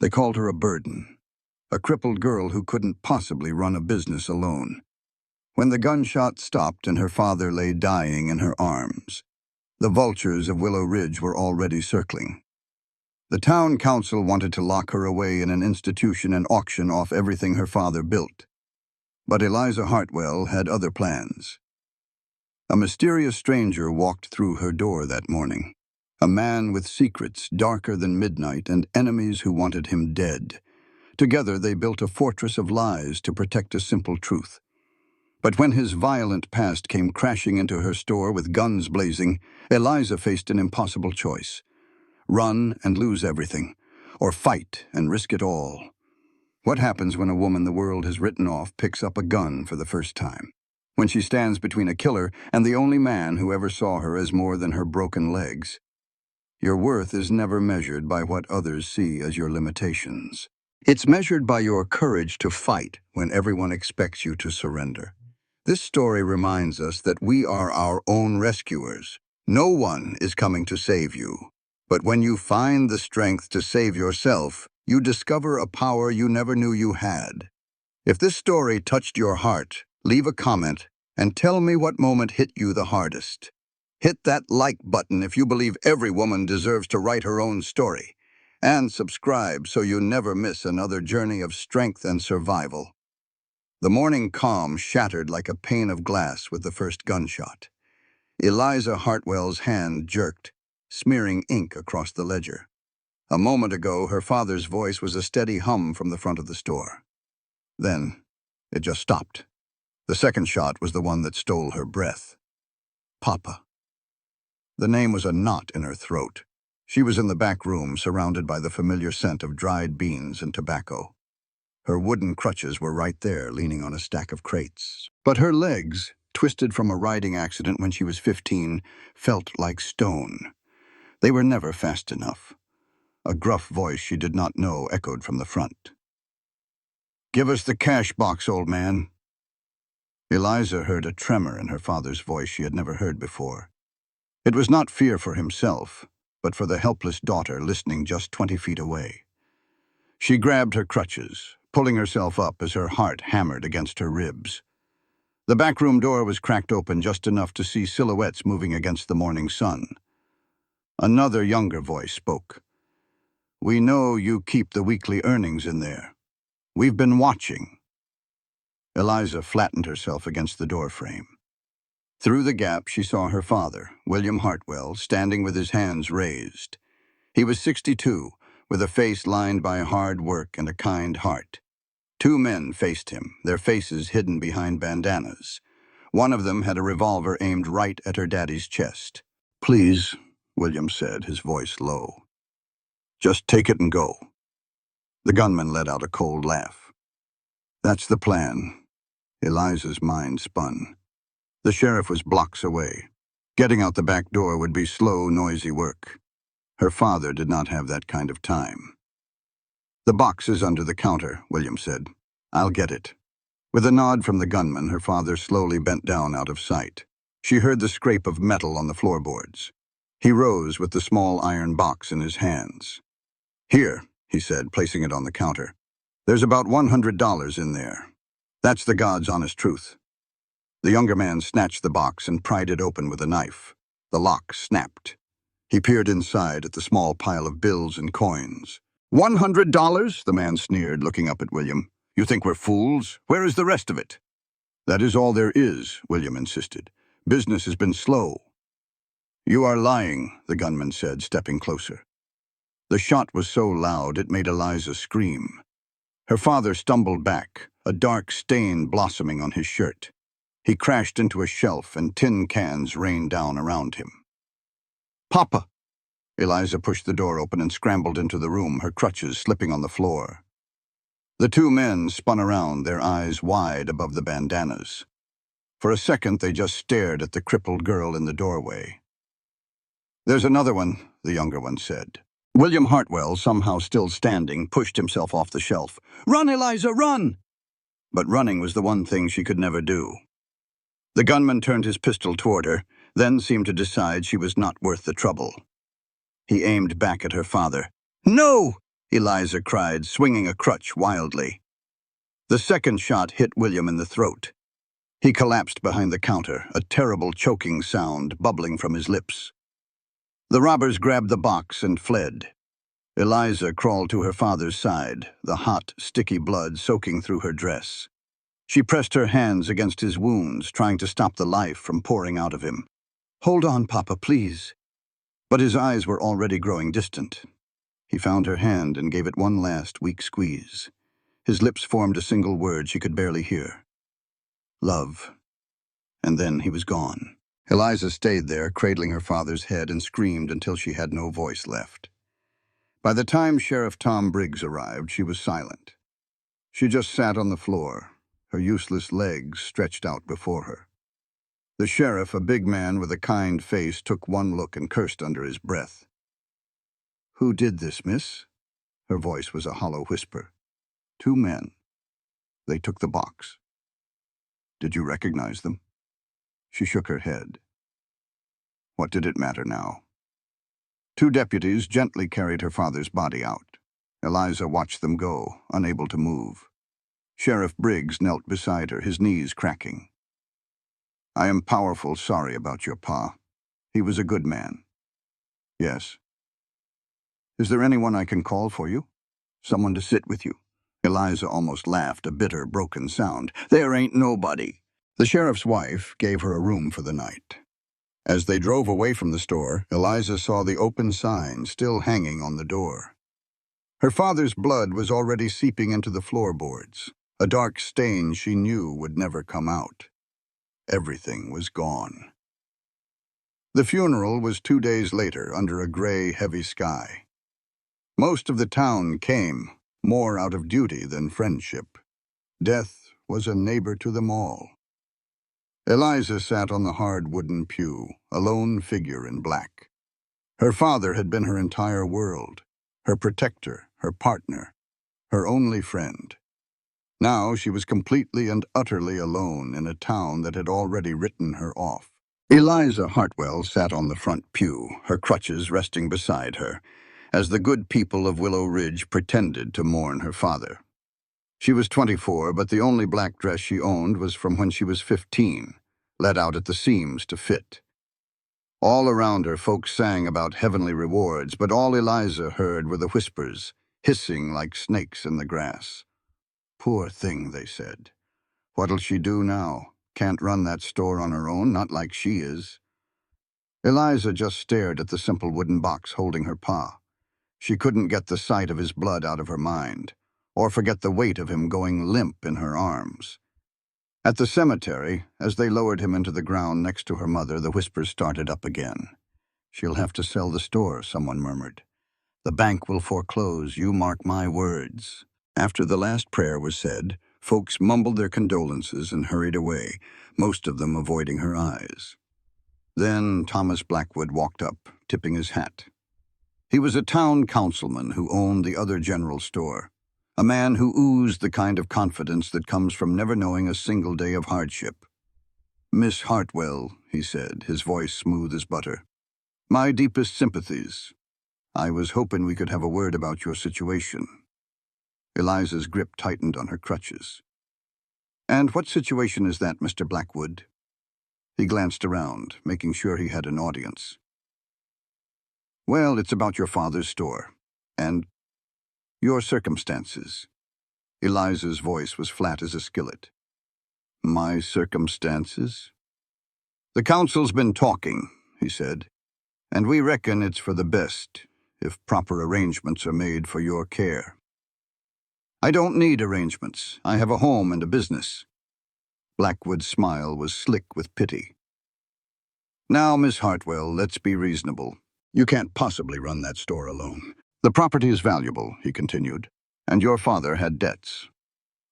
They called her a burden, a crippled girl who couldn't possibly run a business alone. When the gunshot stopped and her father lay dying in her arms, the vultures of Willow Ridge were already circling. The town council wanted to lock her away in an institution and auction off everything her father built. But Eliza Hartwell had other plans. A mysterious stranger walked through her door that morning. A man with secrets darker than midnight and enemies who wanted him dead. Together they built a fortress of lies to protect a simple truth. But when his violent past came crashing into her store with guns blazing, Eliza faced an impossible choice. Run and lose everything, or fight and risk it all. What happens when a woman the world has written off picks up a gun for the first time? When she stands between a killer and the only man who ever saw her as more than her broken legs? Your worth is never measured by what others see as your limitations. It's measured by your courage to fight when everyone expects you to surrender. This story reminds us that we are our own rescuers. No one is coming to save you. But when you find the strength to save yourself, you discover a power you never knew you had. If this story touched your heart, leave a comment and tell me what moment hit you the hardest. Hit that like button if you believe every woman deserves to write her own story. And subscribe so you never miss another journey of strength and survival. The morning calm shattered like a pane of glass with the first gunshot. Eliza Hartwell's hand jerked, smearing ink across the ledger. A moment ago, her father's voice was a steady hum from the front of the store. Then, it just stopped. The second shot was the one that stole her breath. Papa. The name was a knot in her throat. She was in the back room, surrounded by the familiar scent of dried beans and tobacco. Her wooden crutches were right there, leaning on a stack of crates. But her legs, twisted from a riding accident when she was 15, felt like stone. They were never fast enough. A gruff voice she did not know echoed from the front. "Give us the cash box, old man." Eliza heard a tremor in her father's voice she had never heard before. It was not fear for himself, but for the helpless daughter listening just 20 feet away. She grabbed her crutches, pulling herself up as her heart hammered against her ribs. The backroom door was cracked open just enough to see silhouettes moving against the morning sun. Another younger voice spoke. "We know you keep the weekly earnings in there. We've been watching." Eliza flattened herself against the doorframe. Through the gap, she saw her father, William Hartwell, standing with his hands raised. He was 62, with a face lined by hard work and a kind heart. Two men faced him, their faces hidden behind bandanas. One of them had a revolver aimed right at her daddy's chest. "Please," William said, his voice low. "Just take it and go." The gunman let out a cold laugh. "That's the plan." Eliza's mind spun. The sheriff was blocks away. Getting out the back door would be slow, noisy work. Her father did not have that kind of time. "The box is under the counter," William said. "I'll get it." With a nod from the gunman, her father slowly bent down out of sight. She heard the scrape of metal on the floorboards. He rose with the small iron box in his hands. "Here," he said, placing it on the counter. "There's about $100 in there. That's the God's honest truth." The younger man snatched the box and pried it open with a knife. The lock snapped. He peered inside at the small pile of bills and coins. $100? The man sneered, looking up at William. "You think we're fools? Where is the rest of it?" "That is all there is," William insisted. "Business has been slow." "You are lying," the gunman said, stepping closer. The shot was so loud it made Eliza scream. Her father stumbled back, a dark stain blossoming on his shirt. He crashed into a shelf and tin cans rained down around him. "Papa!" Eliza pushed the door open and scrambled into the room, her crutches slipping on the floor. The two men spun around, their eyes wide above the bandanas. For a second, they just stared at the crippled girl in the doorway. "There's another one," the younger one said. William Hartwell, somehow still standing, pushed himself off the shelf. "Run, Eliza, run!" But running was the one thing she could never do. The gunman turned his pistol toward her, then seemed to decide she was not worth the trouble. He aimed back at her father. "No!" Eliza cried, swinging a crutch wildly. The second shot hit William in the throat. He collapsed behind the counter, a terrible choking sound bubbling from his lips. The robbers grabbed the box and fled. Eliza crawled to her father's side, the hot, sticky blood soaking through her dress. She pressed her hands against his wounds, trying to stop the life from pouring out of him. "Hold on, Papa, please." But his eyes were already growing distant. He found her hand and gave it one last weak squeeze. His lips formed a single word she could barely hear. "Love." And then he was gone. Eliza stayed there, cradling her father's head, and screamed until she had no voice left. By the time Sheriff Tom Briggs arrived, she was silent. She just sat on the floor, her useless legs stretched out before her. The sheriff, a big man with a kind face, took one look and cursed under his breath. "Who did this, miss?" Her voice was a hollow whisper. "Two men. They took the box. Did you recognize them?" She shook her head. What did it matter now? Two deputies gently carried her father's body out. Eliza watched them go, unable to move. Sheriff Briggs knelt beside her, his knees cracking. "I am powerful sorry about your pa. He was a good man." "Yes." "Is there anyone I can call for you? Someone to sit with you?" Eliza almost laughed, a bitter, broken sound. "There ain't nobody." The sheriff's wife gave her a room for the night. As they drove away from the store, Eliza saw the open sign still hanging on the door. Her father's blood was already seeping into the floorboards, a dark stain she knew would never come out. Everything was gone. The funeral was 2 days later under a gray, heavy sky. Most of the town came, more out of duty than friendship. Death was a neighbor to them all. Eliza sat on the hard wooden pew, a lone figure in black. Her father had been her entire world, her protector, her partner, her only friend. Now she was completely and utterly alone in a town that had already written her off. Eliza Hartwell sat on the front pew, her crutches resting beside her, as the good people of Willow Ridge pretended to mourn her father. She was 24, but the only black dress she owned was from when she was 15, let out at the seams to fit. All around her, folks sang about heavenly rewards, but all Eliza heard were the whispers, hissing like snakes in the grass. "Poor thing," they said. "What'll she do now? Can't run that store on her own, not like she is." Eliza just stared at the simple wooden box holding her pa. She couldn't get the sight of his blood out of her mind, or forget the weight of him going limp in her arms. At the cemetery, as they lowered him into the ground next to her mother, the whispers started up again. "She'll have to sell the store," someone murmured. "The bank will foreclose, you mark my words." After the last prayer was said, folks mumbled their condolences and hurried away, most of them avoiding her eyes. Then Thomas Blackwood walked up, tipping his hat. He was a town councilman who owned the other general store, a man who oozed the kind of confidence that comes from never knowing a single day of hardship. "Miss Hartwell," he said, his voice smooth as butter, "my deepest sympathies. I was hoping we could have a word about your situation." Eliza's grip tightened on her crutches. "And what situation is that, Mr. Blackwood?" He glanced around, making sure he had an audience. "Well, it's about your father's store, and your circumstances." Eliza's voice was flat as a skillet. "My circumstances?" "The council's been talking," he said, "and we reckon it's for the best, if proper arrangements are made for your care." "I don't need arrangements. I have a home and a business." Blackwood's smile was slick with pity. "Now, Miss Hartwell, let's be reasonable. You can't possibly run that store alone. The property is valuable," he continued, "and your father had debts."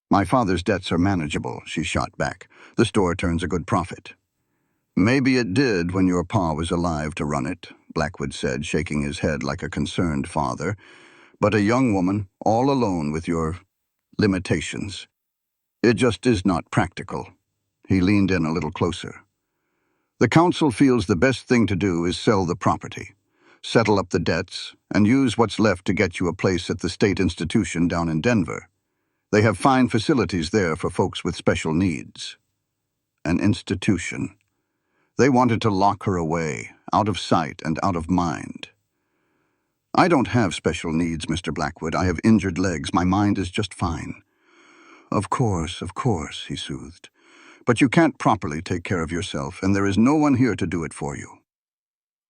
"My father's debts are manageable," she shot back. "The store turns a good profit." "Maybe it did when your pa was alive to run it," Blackwood said, shaking his head like a concerned father. "But a young woman, all alone with your limitations. It just is not practical." He leaned in a little closer. "The council feels the best thing to do is sell the property. settle up the debts, and use what's left to get you a place at the state institution down in Denver. They have fine facilities there for folks with special needs. An institution. They wanted to lock her away, out of sight and out of mind. I don't have special needs, Mr. Blackwood. I have injured legs. My mind is just fine. Of course, he soothed. But you can't properly take care of yourself, and there is no one here to do it for you.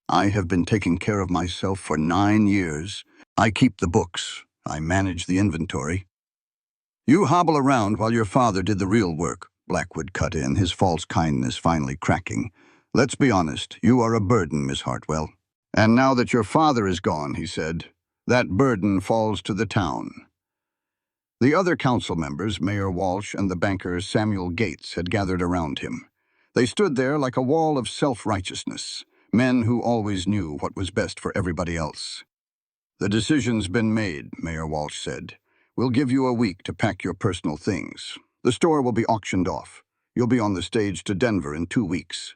I have been taking care of myself for 9 years. I keep the books. I manage the inventory. You hobble around while your father did the real work, Blackwood cut in, his false kindness finally cracking. Let's be honest, you are a burden, Miss Hartwell. And now that your father is gone, he said, that burden falls to the town. The other council members, Mayor Walsh and the banker Samuel Gates, had gathered around him. They stood there like a wall of self-righteousness, men who always knew what was best for everybody else. The decision's been made, Mayor Walsh said. We'll give you a week to pack your personal things. The store will be auctioned off. You'll be on the stage to Denver in 2 weeks.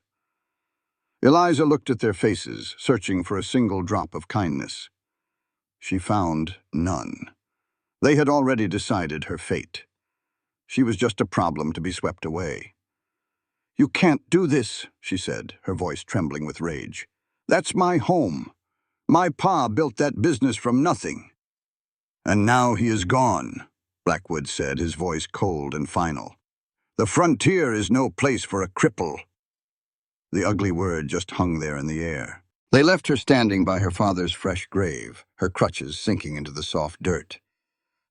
Eliza looked at their faces, searching for a single drop of kindness. She found none. They had already decided her fate. She was just a problem to be swept away. You can't do this, she said, her voice trembling with rage. That's my home. My pa built that business from nothing. And now he is gone, Blackwood said, his voice cold and final. The frontier is no place for a cripple. The ugly word just hung there in the air. They left her standing by her father's fresh grave, her crutches sinking into the soft dirt.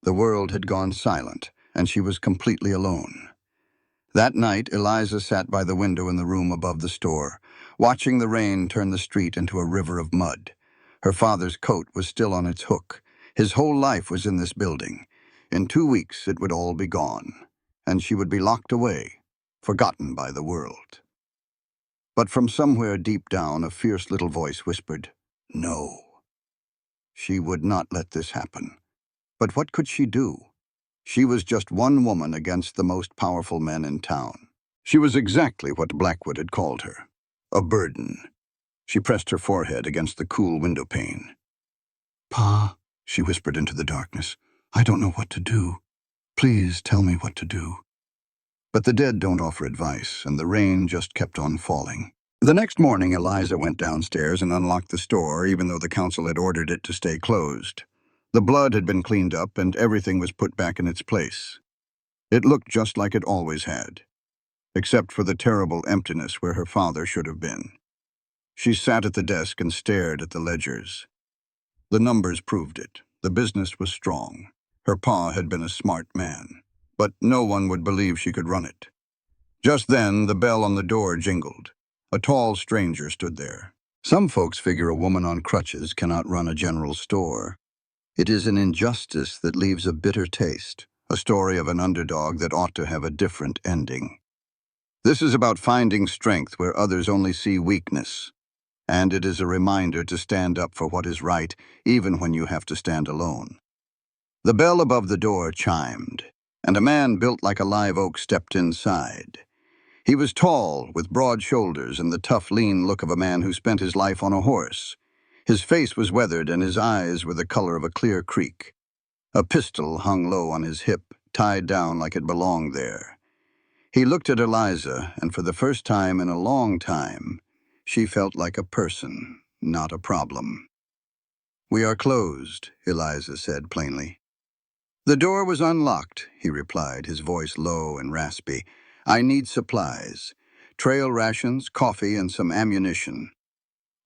The world had gone silent, and she was completely alone. That night, Eliza sat by the window in the room above the store, watching the rain turn the street into a river of mud. Her father's coat was still on its hook. His whole life was in this building. In 2 weeks, it would all be gone, and she would be locked away, forgotten by the world. But from somewhere deep down, a fierce little voice whispered, no. She would not let this happen. But what could she do? She was just one woman against the most powerful men in town. She was exactly what Blackwood had called her, a burden. She pressed her forehead against the cool window pane. Pa, she whispered into the darkness, I don't know what to do. Please tell me what to do. But the dead don't offer advice, and the rain just kept on falling. The next morning, Eliza went downstairs and unlocked the store, even though the council had ordered it to stay closed. The blood had been cleaned up, and everything was put back in its place. It looked just like it always had, except for the terrible emptiness where her father should have been. She sat at the desk and stared at the ledgers. The numbers proved it. The business was strong. Her pa had been a smart man, but no one would believe she could run it. Just then, the bell on the door jingled. A tall stranger stood there. Some folks figure a woman on crutches cannot run a general store. It is an injustice that leaves a bitter taste, a story of an underdog that ought to have a different ending. This is about finding strength where others only see weakness, and it is a reminder to stand up for what is right, even when you have to stand alone. The bell above the door chimed, and a man built like a live oak stepped inside. He was tall, with broad shoulders and the tough, lean look of a man who spent his life on a horse. His face was weathered, and his eyes were the color of a clear creek. A pistol hung low on his hip, tied down like it belonged there. He looked at Eliza, and for the first time in a long time, she felt like a person, not a problem. We are closed, Eliza said plainly. The door was unlocked, he replied, his voice low and raspy. I need supplies. Trail rations, coffee, and some ammunition.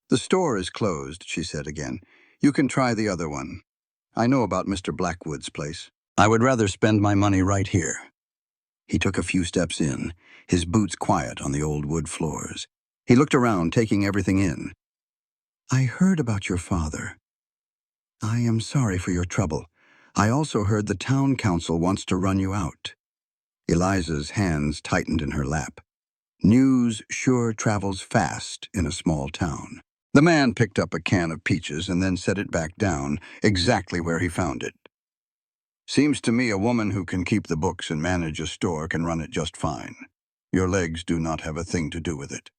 The store is closed, she said again. You can try the other one. I know about Mr. Blackwood's place. I would rather spend my money right here. He took a few steps in, his boots quiet on the old wood floors. He looked around, taking everything in. I heard about your father. I am sorry for your trouble. I also heard the town council wants to run you out. Eliza's hands tightened in her lap. News sure travels fast in a small town. The man picked up a can of peaches and then set it back down, exactly where he found it. Seems to me a woman who can keep the books and manage a store can run it just fine. Your legs do not have a thing to do with it.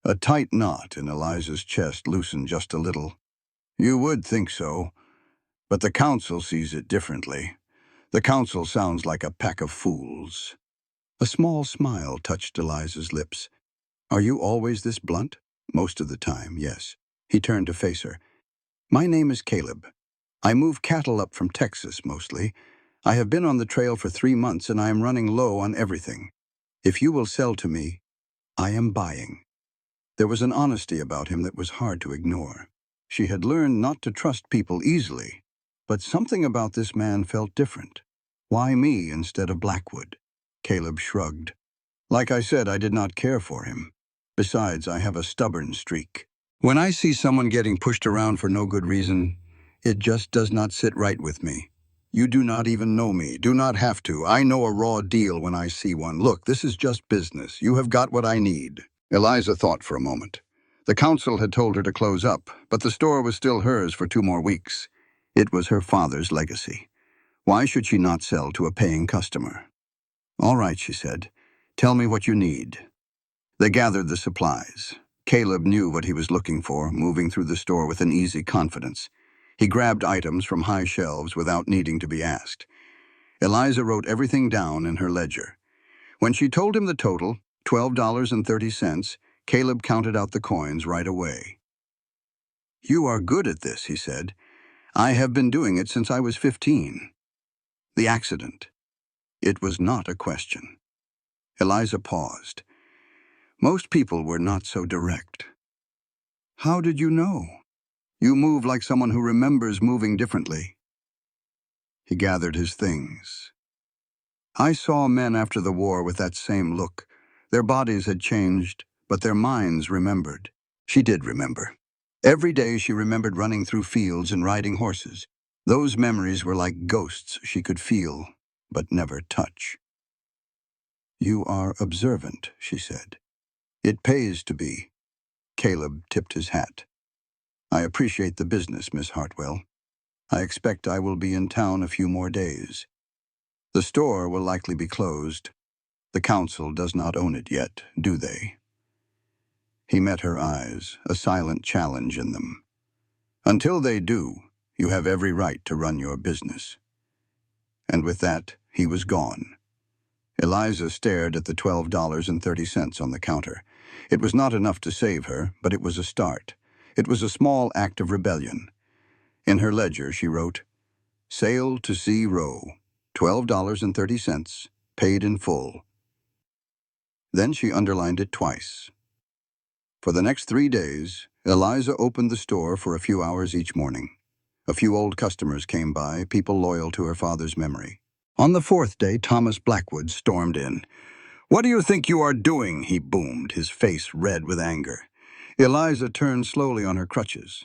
A tight knot in Eliza's chest loosened just a little. You would think so, but the council sees it differently. The council sounds like a pack of fools. A small smile touched Eliza's lips. Are you always this blunt? Most of the time, yes. He turned to face her. My name is Caleb. I move cattle up from Texas, mostly. I have been on the trail for 3 months and I am running low on everything. If you will sell to me, I am buying. There was an honesty about him that was hard to ignore. She had learned not to trust people easily, but something about this man felt different. Why me instead of Blackwood? Caleb shrugged. Like I said, I did not care for him. Besides, I have a stubborn streak. When I see someone getting pushed around for no good reason, it just does not sit right with me. You do not even know me, do not have to. I know a raw deal when I see one. Look, this is just business. You have got what I need. Eliza thought for a moment. The council had told her to close up, but the store was still hers for 2 more weeks. It was her father's legacy. Why should she not sell to a paying customer? All right, she said. Tell me what you need. They gathered the supplies. Caleb knew what he was looking for, moving through the store with an easy confidence. He grabbed items from high shelves without needing to be asked. Eliza wrote everything down in her ledger. When she told him the total, $12.30, Caleb counted out the coins right away. You are good at this, he said. I have been doing it since I was 15. The accident. It was not a question. Eliza paused. Most people were not so direct. How did you know? You move like someone who remembers moving differently. He gathered his things. I saw men after the war with that same look. Their bodies had changed, but their minds remembered. She did remember. Every day she remembered running through fields and riding horses. Those memories were like ghosts she could feel, but never touch. You are observant, she said. It pays to be. Caleb tipped his hat. I appreciate the business, Miss Hartwell. I expect I will be in town a few more days. The store will likely be closed. The council does not own it yet, do they? He met her eyes, a silent challenge in them. Until they do, you have every right to run your business. And with that, he was gone. Eliza stared at the $12.30 on the counter. It was not enough to save her, but it was a start. It was a small act of rebellion. In her ledger, she wrote, Sale to C. Rowe, $12.30, paid in full. Then she underlined it twice. For the next 3 days, Eliza opened the store for a few hours each morning. A few old customers came by, people loyal to her father's memory. On the 4th day, Thomas Blackwood stormed in. What do you think you are doing? He boomed, his face red with anger. Eliza turned slowly on her crutches.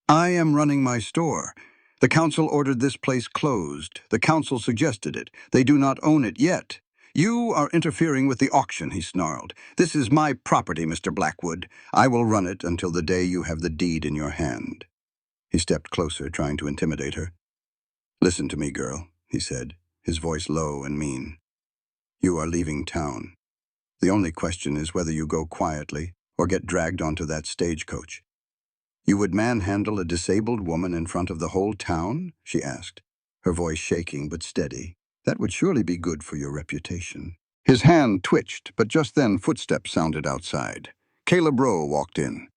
I am running my store. The council ordered this place closed. The council suggested it. They do not own it yet. You are interfering with the auction, he snarled. This is my property, Mr. Blackwood. I will run it until the day you have the deed in your hand. He stepped closer, trying to intimidate her. Listen to me, girl, he said, his voice low and mean. You are leaving town. The only question is whether you go quietly or get dragged onto that stagecoach. You would manhandle a disabled woman in front of the whole town? She asked, her voice shaking but steady. That would surely be good for your reputation. His hand twitched, but just then footsteps sounded outside. Caleb Rowe walked in.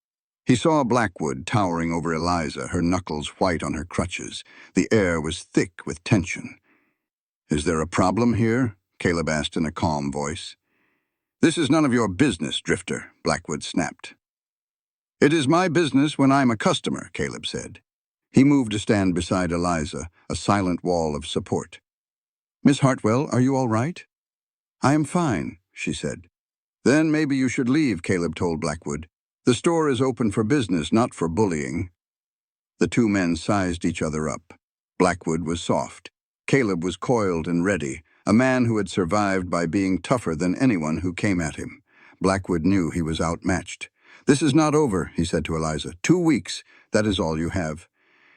He saw Blackwood towering over Eliza, her knuckles white on her crutches. The air was thick with tension. Is there a problem here? Caleb asked in a calm voice. This is none of your business, Drifter, Blackwood snapped. It is my business when I'm a customer, Caleb said. He moved to stand beside Eliza, a silent wall of support. Miss Hartwell, are you all right? I am fine, she said. Then maybe you should leave, Caleb told Blackwood. The store is open for business, not for bullying. The two men sized each other up. Blackwood was soft. Caleb was coiled and ready, a man who had survived by being tougher than anyone who came at him. Blackwood knew he was outmatched. This is not over, he said to Eliza. 2 weeks, that is all you have.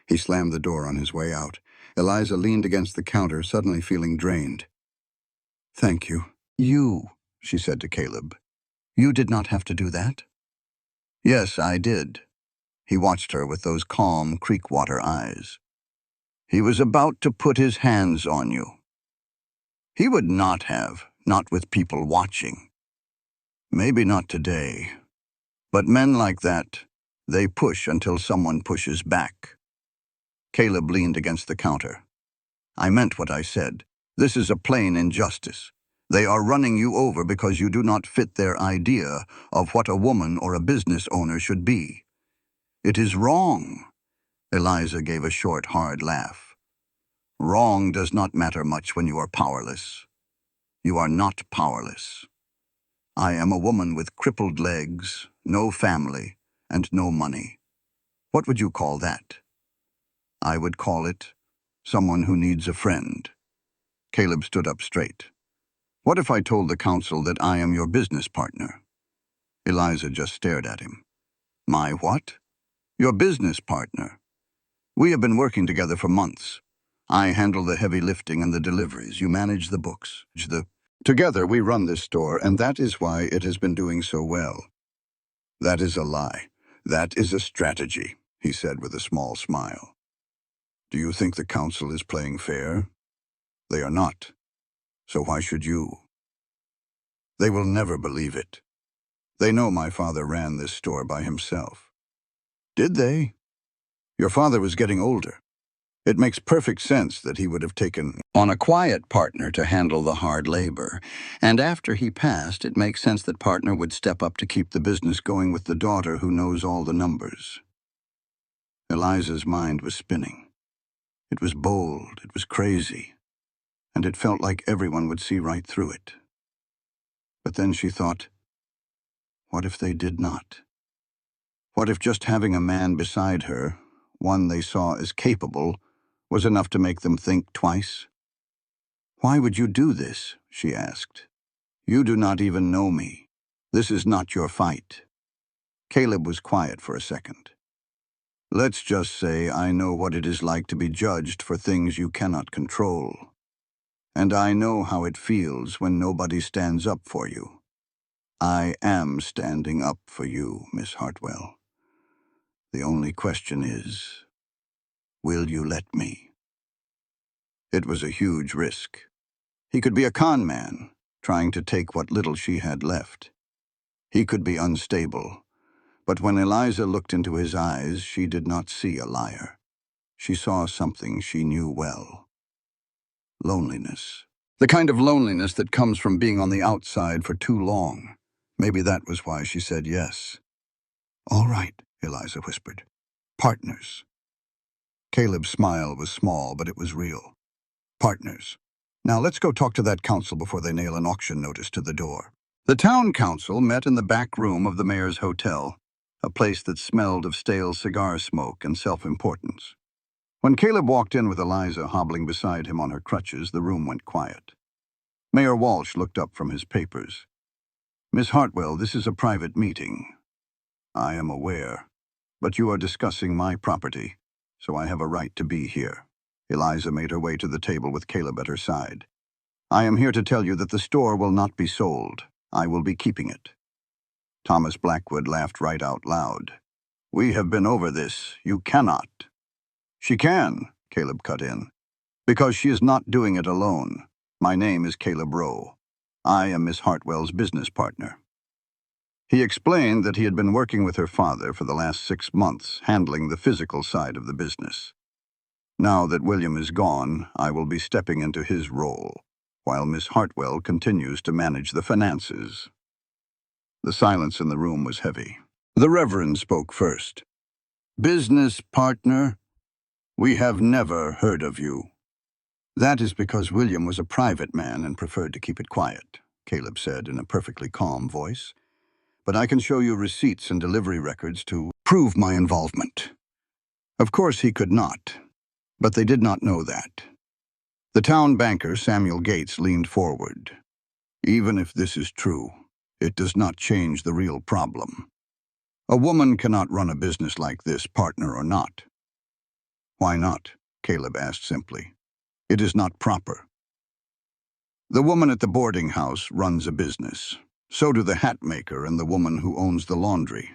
He slammed the door on his way out. Eliza leaned against the counter, suddenly feeling drained. Thank you. You, she said to Caleb. You did not have to do that. Yes, I did. He watched her with those calm, creekwater eyes. "He was about to put his hands on you." "He would not have, not with people watching." "Maybe not today. But men like that, they push until someone pushes back." Caleb leaned against the counter. "I meant what I said. This is a plain injustice. They are running you over because you do not fit their idea of what a woman or a business owner should be. It is wrong." Eliza gave a short, hard laugh. "Wrong does not matter much when you are powerless. You are not powerless. I am a woman with crippled legs, no family, and no money. What would you call that?" "I would call it someone who needs a friend." Caleb stood up straight. "What if I told the council that I am your business partner?" Eliza just stared at him. "My what?" "Your business partner. We have been working together for months. I handle the heavy lifting and the deliveries. You manage the books. Together we run this store, and that is why it has been doing so well." "That is a lie. That is a strategy," he said with a small smile. "Do you think the council is playing fair? They are not. So why should you?" "They will never believe it. They know my father ran this store by himself." "Did they? Your father was getting older. It makes perfect sense that he would have taken on a quiet partner to handle the hard labor. And after he passed, it makes sense that partner would step up to keep the business going with the daughter who knows all the numbers." Eliza's mind was spinning. It was bold, it was crazy, and it felt like everyone would see right through it. But then she thought, what if they did not? What if just having a man beside her, one they saw as capable, was enough to make them think twice? "Why would you do this?" she asked. "You do not even know me. This is not your fight." Caleb was quiet for a second. "Let's just say I know what it is like to be judged for things you cannot control. And I know how it feels when nobody stands up for you. I am standing up for you, Miss Hartwell. The only question is, will you let me?" It was a huge risk. He could be a con man, trying to take what little she had left. He could be unstable, but when Eliza looked into his eyes, she did not see a liar. She saw something she knew well. Loneliness. The kind of loneliness that comes from being on the outside for too long. Maybe that was why she said yes. "All right," Eliza whispered. "Partners." Caleb's smile was small, but it was real. "Partners. Now let's go talk to that council before they nail an auction notice to the door." The town council met in the back room of the mayor's hotel, a place that smelled of stale cigar smoke and self-importance. When Caleb walked in with Eliza hobbling beside him on her crutches, the room went quiet. Mayor Walsh looked up from his papers. "Miss Hartwell, this is a private meeting." "I am aware, but you are discussing my property, so I have a right to be here." Eliza made her way to the table with Caleb at her side. "I am here to tell you that the store will not be sold. I will be keeping it." Thomas Blackwood laughed right out loud. "We have been over this. You cannot." "She can," Caleb cut in, "because she is not doing it alone. My name is Caleb Rowe. I am Miss Hartwell's business partner." He explained that he had been working with her father for the last 6 months, handling the physical side of the business. "Now that William is gone, I will be stepping into his role, while Miss Hartwell continues to manage the finances." The silence in the room was heavy. The Reverend spoke first. "Business partner? We have never heard of you." "That is because William was a private man and preferred to keep it quiet," Caleb said in a perfectly calm voice. "But I can show you receipts and delivery records to prove my involvement." Of course he could not, but they did not know that. The town banker, Samuel Gates, leaned forward. "Even if this is true, it does not change the real problem. A woman cannot run a business like this, partner or not." "Why not?" Caleb asked simply. "It is not proper. The woman at the boarding house runs a business. So do the hat maker and the woman who owns the laundry.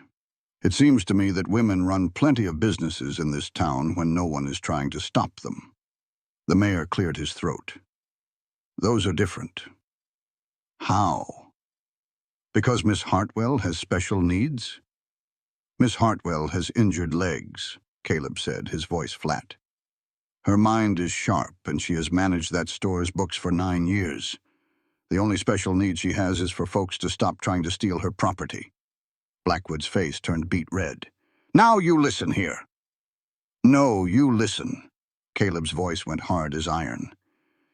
It seems to me that women run plenty of businesses in this town when no one is trying to stop them. The mayor cleared his throat. Those are different. How? Because Miss Hartwell has special needs? Miss Hartwell has injured legs, Caleb said, his voice flat. Her mind is sharp, and she has managed that store's books for 9 years. The only special need she has is for folks to stop trying to steal her property. Blackwood's face turned beet red. Now you listen here. No, you listen. Caleb's voice went hard as iron.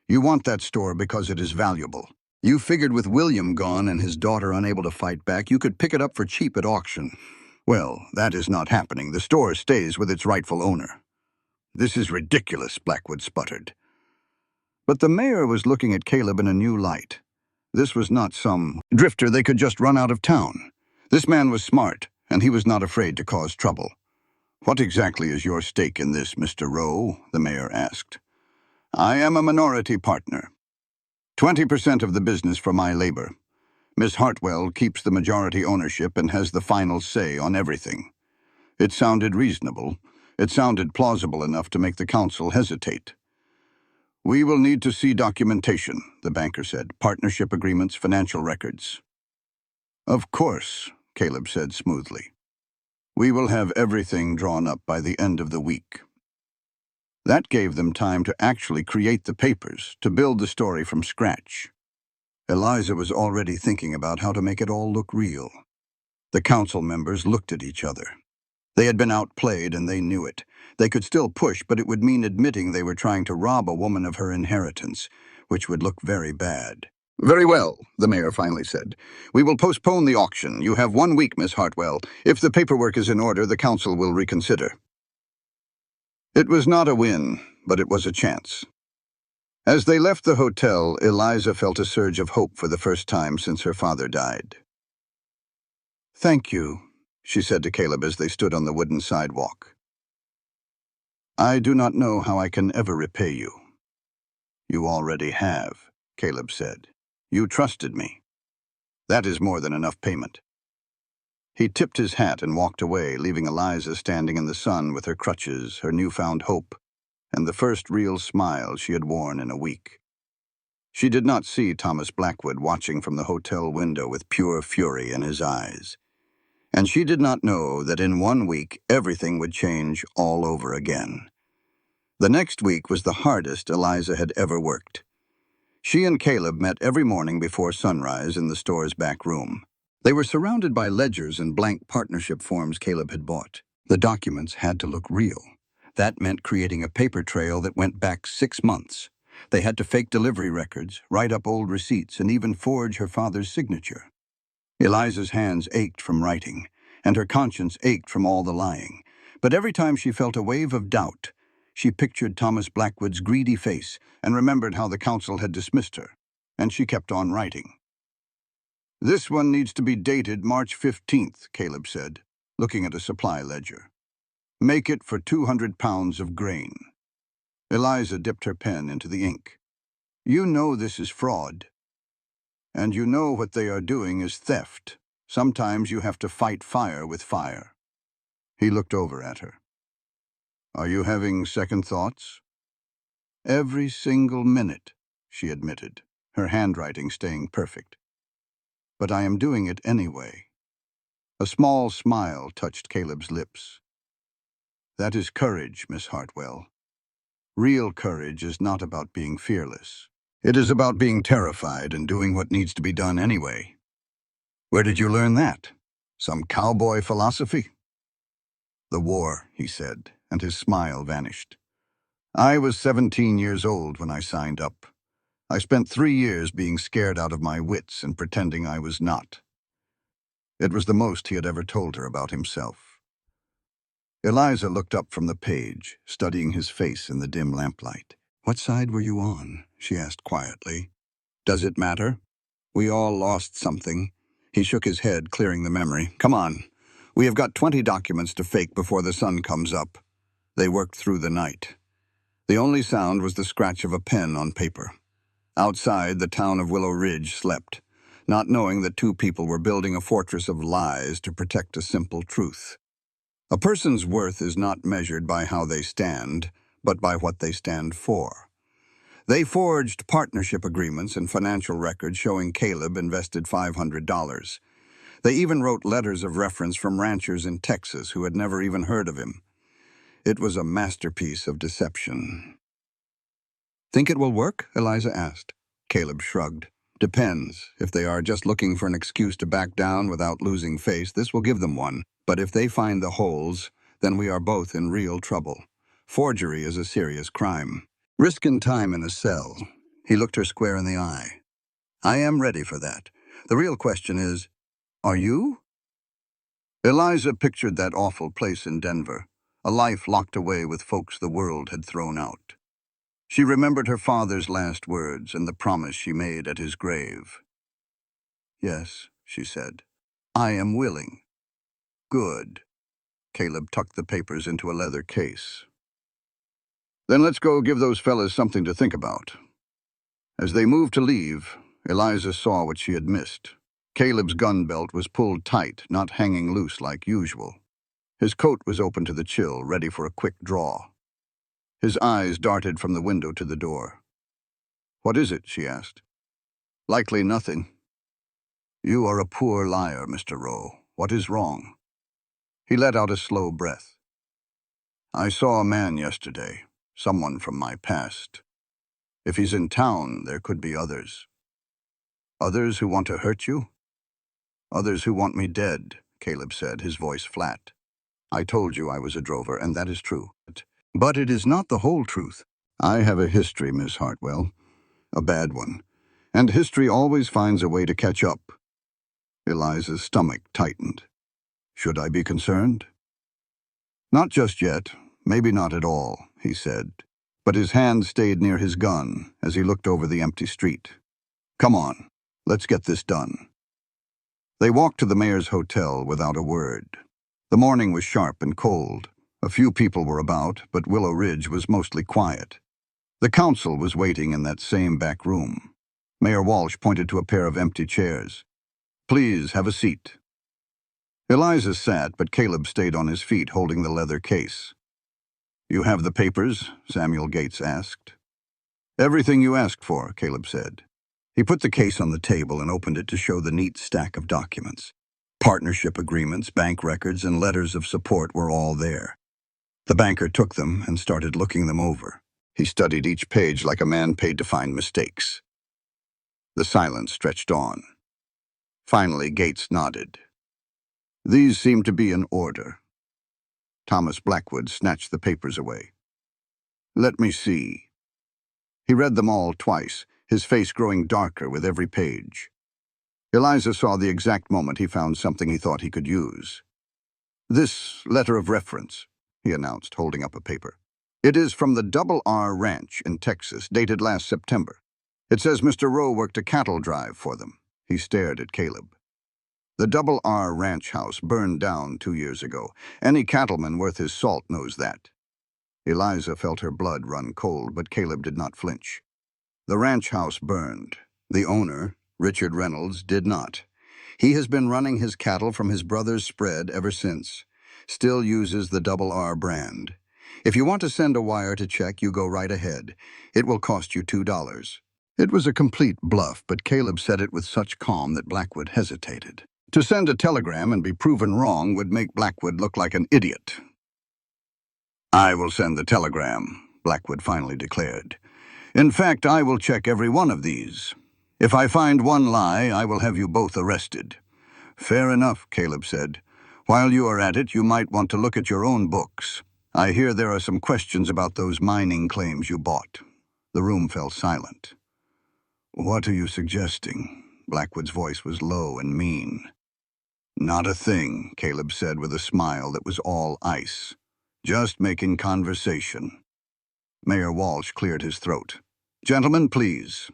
You want that store because it is valuable. You figured with William gone and his daughter unable to fight back, you could pick it up for cheap at auction. Well, that is not happening. The store stays with its rightful owner. This is ridiculous, Blackwood sputtered. But the mayor was looking at Caleb in a new light. This was not some drifter they could just run out of town. This man was smart, and he was not afraid to cause trouble. What exactly is your stake in this, Mr. Rowe? The mayor asked. I am a minority partner. 20% of the business for my labor. Miss Hartwell keeps the majority ownership and has the final say on everything. It sounded reasonable. It sounded plausible enough to make the council hesitate. We will need to see documentation, the banker said. Partnership agreements, financial records. Of course, Caleb said smoothly. We will have everything drawn up by the end of the week. That gave them time to actually create the papers, to build the story from scratch. Eliza was already thinking about how to make it all look real. The council members looked at each other. They had been outplayed and they knew it. They could still push, but it would mean admitting they were trying to rob a woman of her inheritance, which would look very bad. Very well, the mayor finally said. We will postpone the auction. You have 1 week, Miss Hartwell. If the paperwork is in order, the council will reconsider. It was not a win, but it was a chance. As they left the hotel, Eliza felt a surge of hope for the first time since her father died. Thank you, she said to Caleb as they stood on the wooden sidewalk. I do not know how I can ever repay you. You already have, Caleb said. You trusted me. That is more than enough payment. He tipped his hat and walked away, leaving Eliza standing in the sun with her crutches, her newfound hope, and the first real smile she had worn in a week. She did not see Thomas Blackwood watching from the hotel window with pure fury in his eyes. And she did not know that in 1 week everything would change all over again. The next week was the hardest Eliza had ever worked. She and Caleb met every morning before sunrise in the store's back room. They were surrounded by ledgers and blank partnership forms Caleb had bought. The documents had to look real. That meant creating a paper trail that went back 6 months. They had to fake delivery records, write up old receipts, and even forge her father's signature. Eliza's hands ached from writing, and her conscience ached from all the lying. But every time she felt a wave of doubt, she pictured Thomas Blackwood's greedy face and remembered how the council had dismissed her, and she kept on writing. This one needs to be dated March 15th, Caleb said, looking at a supply ledger. Make it for 200 pounds of grain. Eliza dipped her pen into the ink. You know this is fraud. And you know what they are doing is theft. Sometimes you have to fight fire with fire. He looked over at her. Are you having second thoughts? Every single minute, she admitted, her handwriting staying perfect. But I am doing it anyway. A small smile touched Caleb's lips. That is courage, Miss Hartwell. Real courage is not about being fearless. It is about being terrified and doing what needs to be done anyway. Where did you learn that? Some cowboy philosophy? The war, he said, and his smile vanished. I was 17 years old when I signed up. I spent 3 years being scared out of my wits and pretending I was not. It was the most he had ever told her about himself. Eliza looked up from the page, studying his face in the dim lamplight. What side were you on? She asked quietly. Does it matter? We all lost something. He shook his head, clearing the memory. Come on. We have got 20 documents to fake before the sun comes up. They worked through the night. The only sound was the scratch of a pen on paper. Outside, the town of Willow Ridge slept. not knowing that two people were building a fortress of lies to protect a simple truth. A person's worth is not measured by how they stand, but by what they stand for. They forged partnership agreements and financial records showing Caleb invested $500. They even wrote letters of reference from ranchers in Texas who had never even heard of him. It was a masterpiece of deception. "Think it will work?" Eliza asked. Caleb shrugged. "Depends. If they are just looking for an excuse to back down without losing face, this will give them one. But if they find the holes, then we are both in real trouble. Forgery is a serious crime. Risking time in a cell." He looked her square in the eye. "I am ready for that. The real question is, are you?" Eliza pictured that awful place in Denver, a life locked away with folks the world had thrown out. She remembered her father's last words and the promise she made at his grave. "Yes," she said. "I am willing." "Good." Caleb tucked the papers into a leather case. "Then let's go give those fellas something to think about." As they moved to leave, Eliza saw what she had missed. Caleb's gun belt was pulled tight, not hanging loose like usual. His coat was open to the chill, ready for a quick draw. His eyes darted from the window to the door. "What is it?" she asked. "Likely nothing." "You are a poor liar, Mr. Rowe. What is wrong?" He let out a slow breath. "I saw a man yesterday, someone from my past. If he's in town, there could be others." "Others who want to hurt you?" "Others who want me dead," Caleb said, his voice flat. "I told you I was a drover, and that is true. But it is not the whole truth. I have a history, Miss Hartwell. A bad one. And history always finds a way to catch up." Eliza's stomach tightened. "Should I be concerned?" "Not just yet. Maybe not at all," he said. But his hand stayed near his gun as he looked over the empty street. "Come on, let's get this done." They walked to the mayor's hotel without a word. The morning was sharp and cold. A few people were about, but Willow Ridge was mostly quiet. The council was waiting in that same back room. Mayor Walsh pointed to a pair of empty chairs. "Please, have a seat." Eliza sat, but Caleb stayed on his feet, holding the leather case. "You have the papers?" Samuel Gates asked. "Everything you asked for," Caleb said. He put the case on the table and opened it to show the neat stack of documents. Partnership agreements, bank records, and letters of support were all there. The banker took them and started looking them over. He studied each page like a man paid to find mistakes. The silence stretched on. Finally, Gates nodded. "These seem to be in order." Thomas Blackwood snatched the papers away. "Let me see." He read them all twice, his face growing darker with every page. Eliza saw the exact moment he found something he thought he could use. "This letter of reference," he announced, holding up a paper. "It is from the Double R Ranch in Texas, dated last September. It says Mr. Rowe worked a cattle drive for them." He stared at Caleb. "The Double R Ranch house burned down 2 years ago. Any cattleman worth his salt knows that." Eliza felt her blood run cold, but Caleb did not flinch. "The ranch house burned. The owner, Richard Reynolds, did not. He has been running his cattle from his brother's spread ever since. Still uses the Double R brand. If you want to send a wire to check, you go right ahead. It will cost you $2. It was a complete bluff, but Caleb said it with such calm that Blackwood hesitated. To send a telegram and be proven wrong would make Blackwood look like an idiot. "I will send the telegram," Blackwood finally declared. "In fact, I will check every one of these. If I find one lie, I will have you both arrested." "Fair enough," Caleb said. "While you are at it, you might want to look at your own books. I hear there are some questions about those mining claims you bought." The room fell silent. "What are you suggesting?" Blackwood's voice was low and mean. "Not a thing," Caleb said with a smile that was all ice. "Just making conversation." Mayor Walsh cleared his throat. "Gentlemen, please.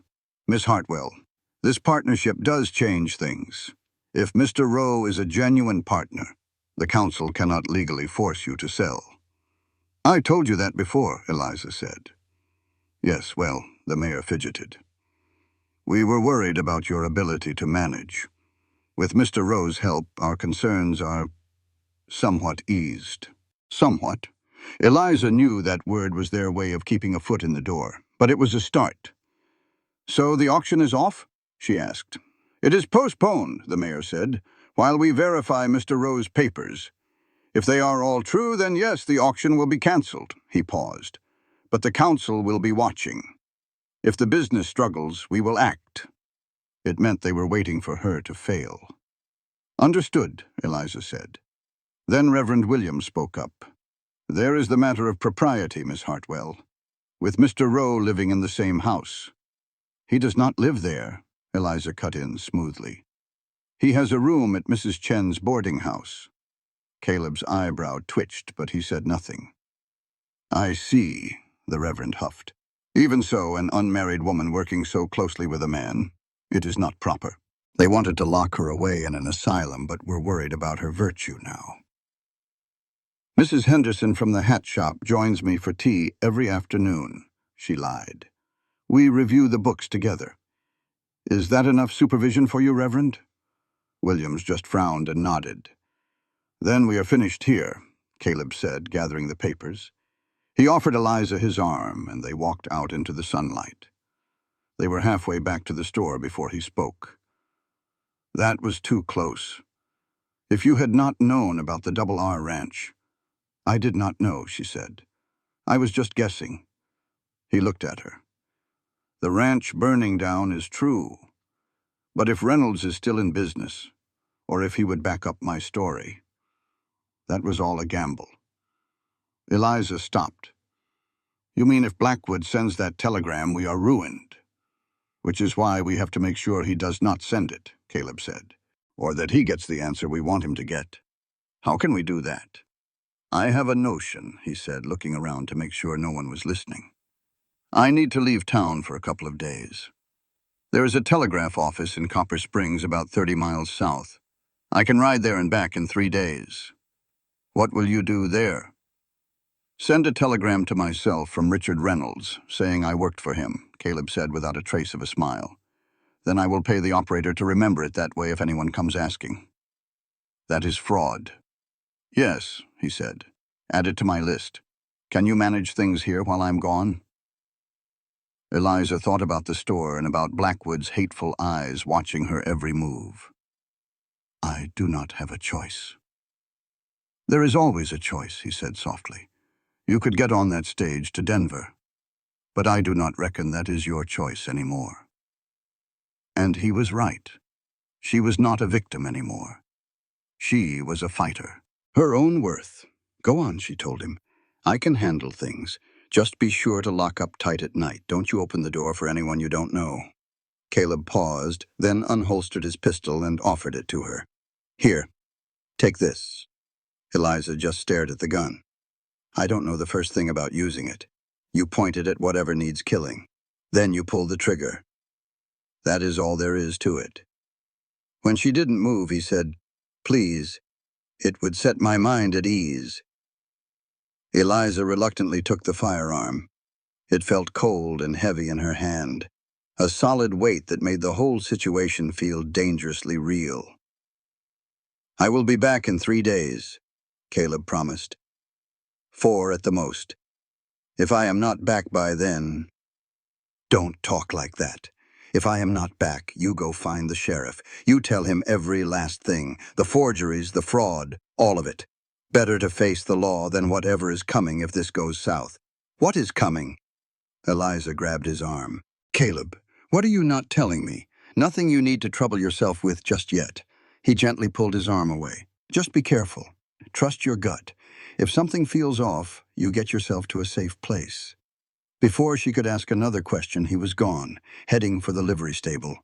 Miss Hartwell, this partnership does change things. If Mr. Rowe is a genuine partner, the council cannot legally force you to sell." "I told you that before," Eliza said. "Yes, well," the mayor fidgeted. We were worried about your ability to manage. With Mr. Rowe's help, our concerns are somewhat eased. Somewhat. Eliza knew that word was their way of keeping a foot in the door, but it was a start. "So the auction is off?" she asked. "It is postponed," the mayor said, "while we verify Mr. Rowe's papers. If they are all true, then yes, the auction will be cancelled." He paused. "But the council will be watching. If the business struggles, we will act." It meant they were waiting for her to fail. "Understood," Eliza said. Then Reverend Williams spoke up. "There is the matter of propriety, Miss Hartwell. With Mr. Rowe living in the same house." "He does not live there," Eliza cut in smoothly. "He has a room at Mrs. Chen's boarding house." Caleb's eyebrow twitched, but he said nothing. "I see," the Reverend huffed. "Even so, an unmarried woman working so closely with a man, it is not proper. They wanted to lock her away in an asylum, but were worried about her virtue now." "Mrs. Henderson from the hat shop joins me for tea every afternoon," she lied. "We review the books together. Is that enough supervision for you, Reverend?" Williams just frowned and nodded. "Then we are finished here," Caleb said, gathering the papers. He offered Eliza his arm, and they walked out into the sunlight. They were halfway back to the store before he spoke. "That was too close. If you had not known about the Double R Ranch—" "I did not know," she said. "I was just guessing." He looked at her. "The ranch burning down is true. But if Reynolds is still in business, or if he would back up my story, that was all a gamble." Eliza stopped. "You mean if Blackwood sends that telegram, we are ruined? Which is why we have to make sure he does not send it," Caleb said. "Or that he gets the answer we want him to get. How can we do that?" "I have a notion," he said, looking around to make sure no one was listening. "I need to leave town for a couple of days. There is a telegraph office in Copper Springs about 30 miles south. I can ride there and back in 3 days. What will you do there?" "Send a telegram to myself from Richard Reynolds, saying I worked for him," Caleb said without a trace of a smile. "Then I will pay the operator to remember it that way if anyone comes asking." "That is fraud." "Yes," he said. "Add it to my list. Can you manage things here while I'm gone?" Eliza thought about the store and about Blackwood's hateful eyes watching her every move. "I do not have a choice." "There is always a choice," he said softly. "You could get on that stage to Denver. But I do not reckon that is your choice anymore." And he was right. She was not a victim anymore. She was a fighter. Her own worth. "Go on," she told him. "I can handle things. Just be sure to lock up tight at night. Don't you open the door for anyone you don't know." Caleb paused, then unholstered his pistol and offered it to her. "Here, take this." Eliza just stared at the gun. "I don't know the first thing about using it. You point it at whatever needs killing. Then you pull the trigger. That is all there is to it." When she didn't move, he said, "Please, it would set my mind at ease." Eliza reluctantly took the firearm. It felt cold and heavy in her hand, a solid weight that made the whole situation feel dangerously real. "I will be back in 3 days," Caleb promised. 4 at the most. If I am not back by then—" "Don't talk like that. If I am not back, you go find the sheriff. You tell him every last thing, the forgeries, the fraud, all of it. Better to face the law than whatever is coming if this goes south." "What is coming?" Eliza grabbed his arm. "Caleb, what are you not telling me? Nothing you need to trouble yourself with just yet." He gently pulled his arm away. "Just be careful. Trust your gut. If something feels off, you get yourself to a safe place." Before she could ask another question, he was gone, heading for the livery stable.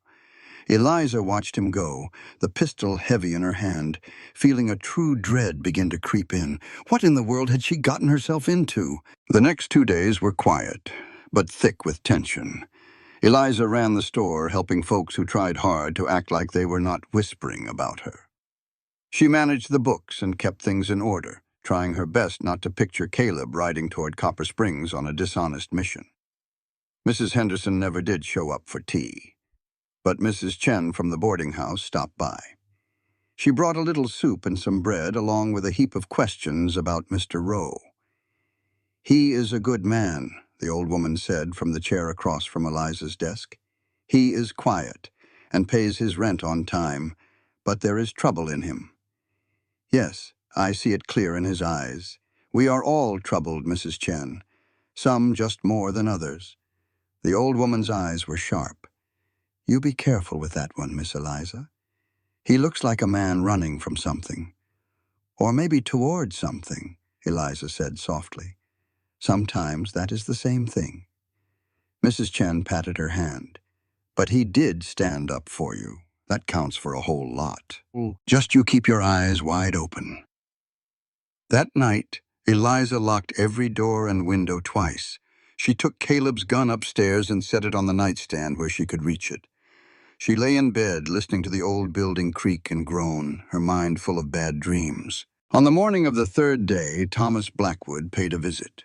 Eliza watched him go, the pistol heavy in her hand, feeling a true dread begin to creep in. What in the world had she gotten herself into? The next 2 days were quiet, but thick with tension. Eliza ran the store, helping folks who tried hard to act like they were not whispering about her. She managed the books and kept things in order, trying her best not to picture Caleb riding toward Copper Springs on a dishonest mission. Mrs. Henderson never did show up for tea. but Mrs. Chen from the boarding house stopped by. She brought a little soup and some bread, along with a heap of questions about Mr. Rowe. "He is a good man," the old woman said from the chair across from Eliza's desk. "He is quiet and pays his rent on time, but there is trouble in him." "Yes, I see it clear in his eyes. We are all troubled, Mrs. Chen, some just more than others." The old woman's eyes were sharp. "You be careful with that one, Miss Eliza. He looks like a man running from something. Or maybe toward something," Eliza said softly. "Sometimes that is the same thing." Mrs. Chen patted her hand. "But he did stand up for you. That counts for a whole lot. Just you keep your eyes wide open." That night, Eliza locked every door and window twice. She took Caleb's gun upstairs and set it on the nightstand where she could reach it. She lay in bed, listening to the old building creak and groan, her mind full of bad dreams. On the morning of the third day, Thomas Blackwood paid a visit.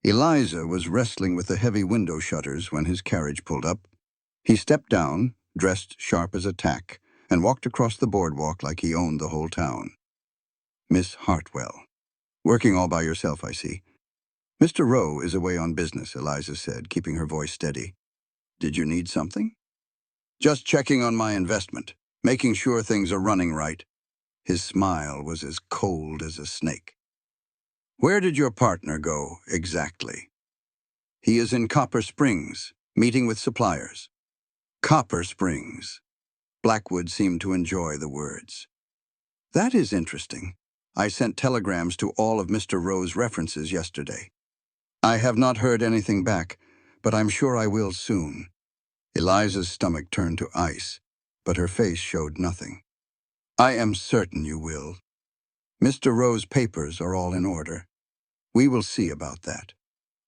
Eliza was wrestling with the heavy window shutters when his carriage pulled up. He stepped down, dressed sharp as a tack, and walked across the boardwalk like he owned the whole town. "Miss Hartwell. Working all by yourself, I see." "Mr. Rowe is away on business," Eliza said, keeping her voice steady. "Did you need something?" "Just checking on my investment, making sure things are running right." His smile was as cold as a snake. "Where did your partner go, exactly?" "He is in Copper Springs, meeting with suppliers." "Copper Springs." Blackwood seemed to enjoy the words. "That is interesting. I sent telegrams to all of Mr. Rowe's references yesterday. I have not heard anything back, but I'm sure I will soon." Eliza's stomach turned to ice, but her face showed nothing. "I am certain you will. Mr. Rowe's papers are all in order. We will see about that."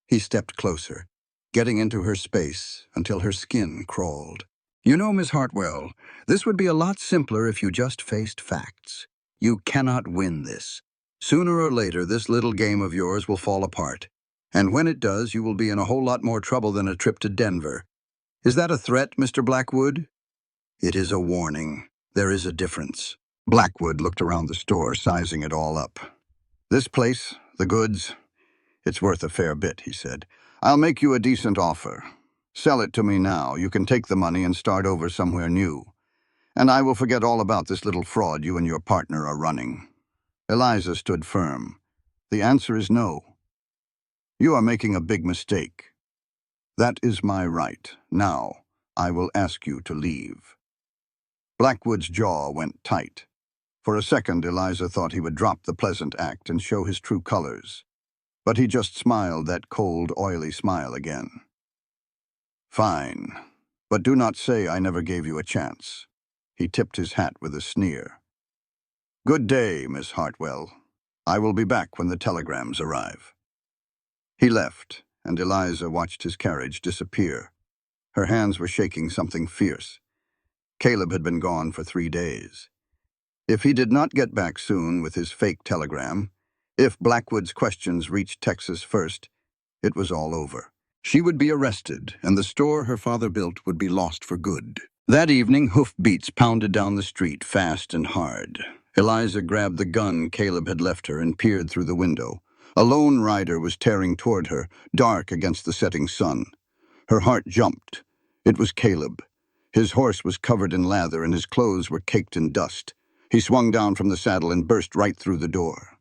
He stepped closer, getting into her space until her skin crawled. "You know, Miss Hartwell, this would be a lot simpler if you just faced facts. You cannot win this. Sooner or later, this little game of yours will fall apart. And when it does, you will be in a whole lot more trouble than a trip to Denver. Is that a threat, Mr. Blackwood?" "It is a warning. There is a difference." Blackwood looked around the store, sizing it all up. "This place, the goods, it's worth a fair bit," he said. "I'll make you a decent offer. Sell it to me now. You can take the money and start over somewhere new. And I will forget all about this little fraud you and your partner are running." Eliza stood firm. "The answer is no. You are making a big mistake. That is my right. Now, I will ask you to leave." Blackwood's jaw went tight. For a second, Eliza thought he would drop the pleasant act and show his true colors. But he just smiled that cold, oily smile again. "Fine. But do not say I never gave you a chance." He tipped his hat with a sneer. "Good day, Miss Hartwell. I will be back when the telegrams arrive." He left, and Eliza watched his carriage disappear. Her hands were shaking something fierce. Caleb had been gone for 3 days. If he did not get back soon with his fake telegram, if Blackwood's questions reached Texas first, it was all over. She would be arrested, and the store her father built would be lost for good. That evening, hoofbeats pounded down the street, fast and hard. Eliza grabbed the gun Caleb had left her and peered through the window. A lone rider was tearing toward her, dark against the setting sun. Her heart jumped. It was Caleb. His horse was covered in lather and his clothes were caked in dust. He swung down from the saddle and burst right through the door.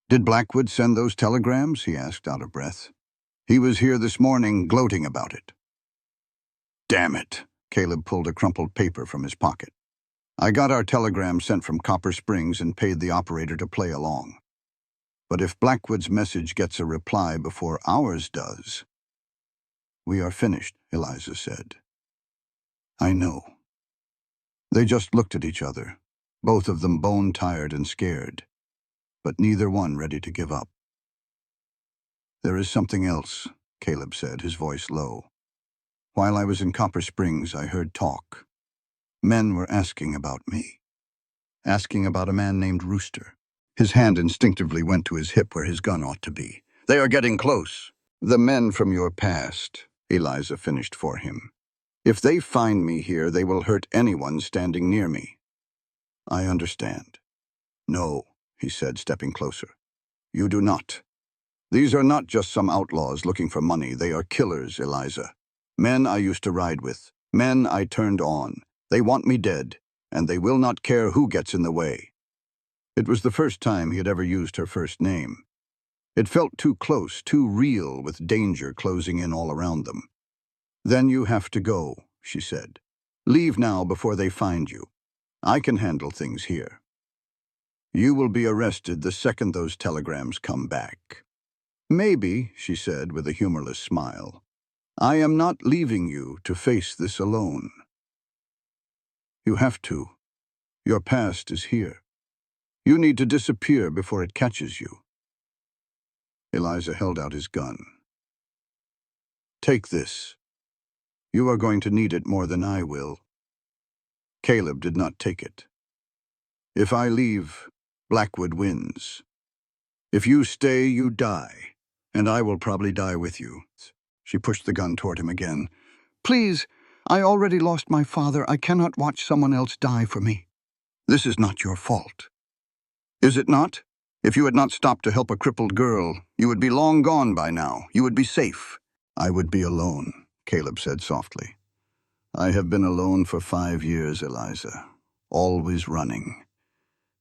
"Did Blackwood send those telegrams?" he asked, out of breath. "He was here this morning gloating about it." "Damn it!" Caleb pulled a crumpled paper from his pocket. "I got our telegram sent from Copper Springs and paid the operator to play along. But if Blackwood's message gets a reply before ours does—" "We are finished," Eliza said. "I know." They just looked at each other, both of them bone-tired and scared, but neither one ready to give up. "There is something else," Caleb said, his voice low. "While I was in Copper Springs, I heard talk. Men were asking about me. Asking about a man named Rooster." His hand instinctively went to his hip where his gun ought to be. "They are getting close." "The men from your past," Eliza finished for him. If they find me here, they will hurt anyone standing near me. I understand. No, he said, stepping closer. You do not. These are not just some outlaws looking for money. They are killers, Eliza. Men I used to ride with. Men I turned on. They want me dead, and they will not care who gets in the way. It was the first time he had ever used her first name. It felt too close, too real, with danger closing in all around them. Then you have to go, she said. Leave now before they find you. I can handle things here. You will be arrested the second those telegrams come back. Maybe, she said with a humorless smile. I am not leaving you to face this alone. You have to. Your past is here. You need to disappear before it catches you. Eliza held out his gun. Take this. You are going to need it more than I will. Caleb did not take it. If I leave, Blackwood wins. If you stay, you die, and I will probably die with you. She pushed the gun toward him again. Please, I already lost my father. I cannot watch someone else die for me. This is not your fault. Is it not? If you had not stopped to help a crippled girl, you would be long gone by now. You would be safe. I would be alone, Caleb said softly. I have been alone for 5 years, Eliza. Always running.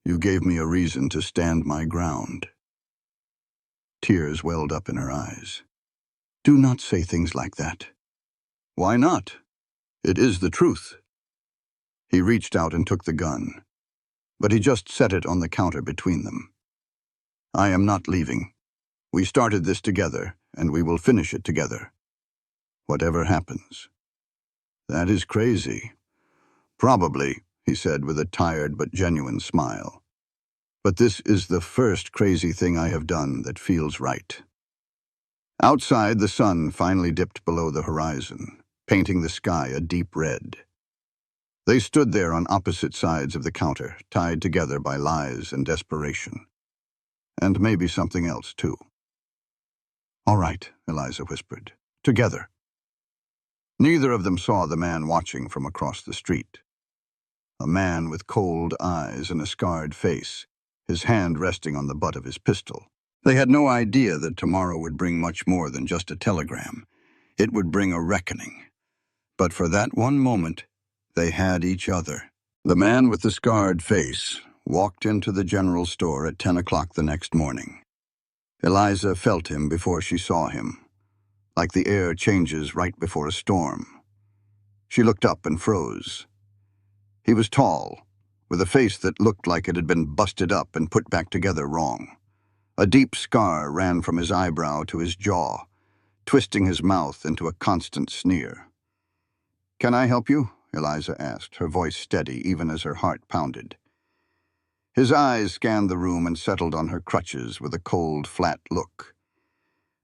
You gave me a reason to stand my ground. Tears welled up in her eyes. Do not say things like that. Why not? It is the truth. He reached out and took the gun, but he just set it on the counter between them. I am not leaving. We started this together, and we will finish it together. Whatever happens. That is crazy. Probably, he said with a tired but genuine smile. But this is the first crazy thing I have done that feels right. Outside, the sun finally dipped below the horizon, painting the sky a deep red. They stood there on opposite sides of the counter, tied together by lies and desperation. And maybe something else, too. All right, Eliza whispered. Together. Neither of them saw the man watching from across the street. A man with cold eyes and a scarred face, his hand resting on the butt of his pistol. They had no idea that tomorrow would bring much more than just a telegram. It would bring a reckoning. But for that one moment, they had each other. The man with the scarred face walked into the general store at 10 o'clock the next morning. Eliza felt him before she saw him, like the air changes right before a storm. She looked up and froze. He was tall, with a face that looked like it had been busted up and put back together wrong. A deep scar ran from his eyebrow to his jaw, twisting his mouth into a constant sneer. Can I help you? Eliza asked, her voice steady even as her heart pounded. His eyes scanned the room and settled on her crutches with a cold, flat look.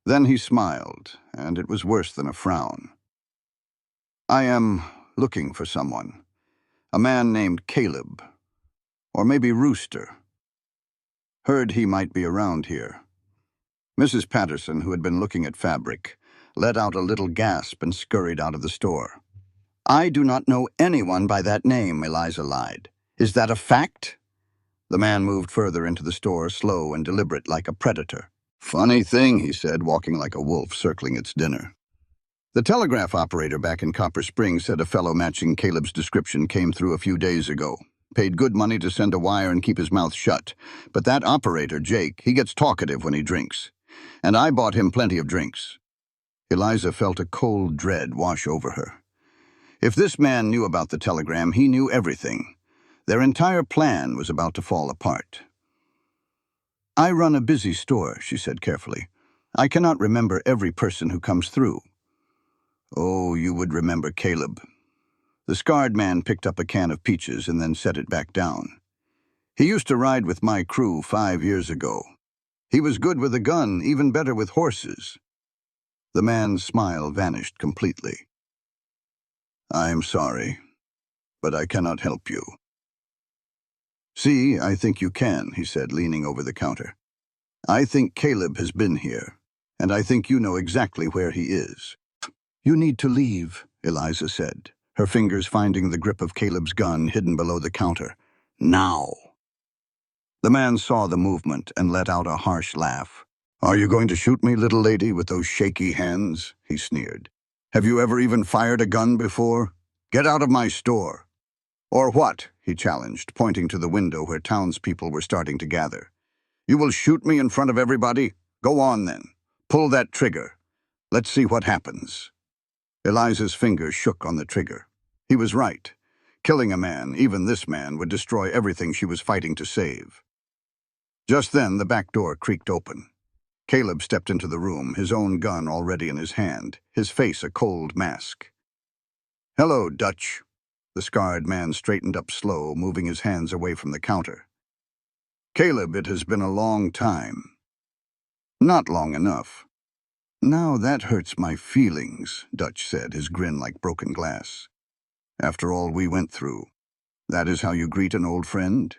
Then he smiled, and it was worse than a frown. I am looking for someone. A man named Caleb. Or maybe Rooster. Heard he might be around here. Mrs. Patterson, who had been looking at fabric, let out a little gasp and scurried out of the store. I do not know anyone by that name, Eliza lied. Is that a fact? The man moved further into the store, slow and deliberate like a predator. Funny thing, he said, walking like a wolf circling its dinner. The telegraph operator back in Copper Springs said a fellow matching Caleb's description came through a few days ago. Paid good money to send a wire and keep his mouth shut. But that operator, Jake, he gets talkative when he drinks. And I bought him plenty of drinks. Eliza felt a cold dread wash over her. If this man knew about the telegram, he knew everything. Their entire plan was about to fall apart. I run a busy store, she said carefully. I cannot remember every person who comes through. Oh, you would remember Caleb. The scarred man picked up a can of peaches and then set it back down. He used to ride with my crew 5 years ago. He was good with a gun, even better with horses. The man's smile vanished completely. I am sorry, but I cannot help you. See, I think you can, he said, leaning over the counter. I think Caleb has been here, and I think you know exactly where he is. You need to leave, Eliza said, her fingers finding the grip of Caleb's gun hidden below the counter. Now. The man saw the movement and let out a harsh laugh. Are you going to shoot me, little lady, with those shaky hands? He sneered. Have you ever even fired a gun before? Get out of my store. Or what? He challenged, pointing to the window where townspeople were starting to gather. You will shoot me in front of everybody? Go on, then. Pull that trigger. Let's see what happens. Eliza's fingers shook on the trigger. He was right. Killing a man, even this man, would destroy everything she was fighting to save. Just then, the back door creaked open. Caleb stepped into the room, his own gun already in his hand, his face a cold mask. Hello, Dutch. The scarred man straightened up slow, moving his hands away from the counter. Caleb, it has been a long time. Not long enough. Now that hurts my feelings, Dutch said, his grin like broken glass. After all we went through, that is how you greet an old friend?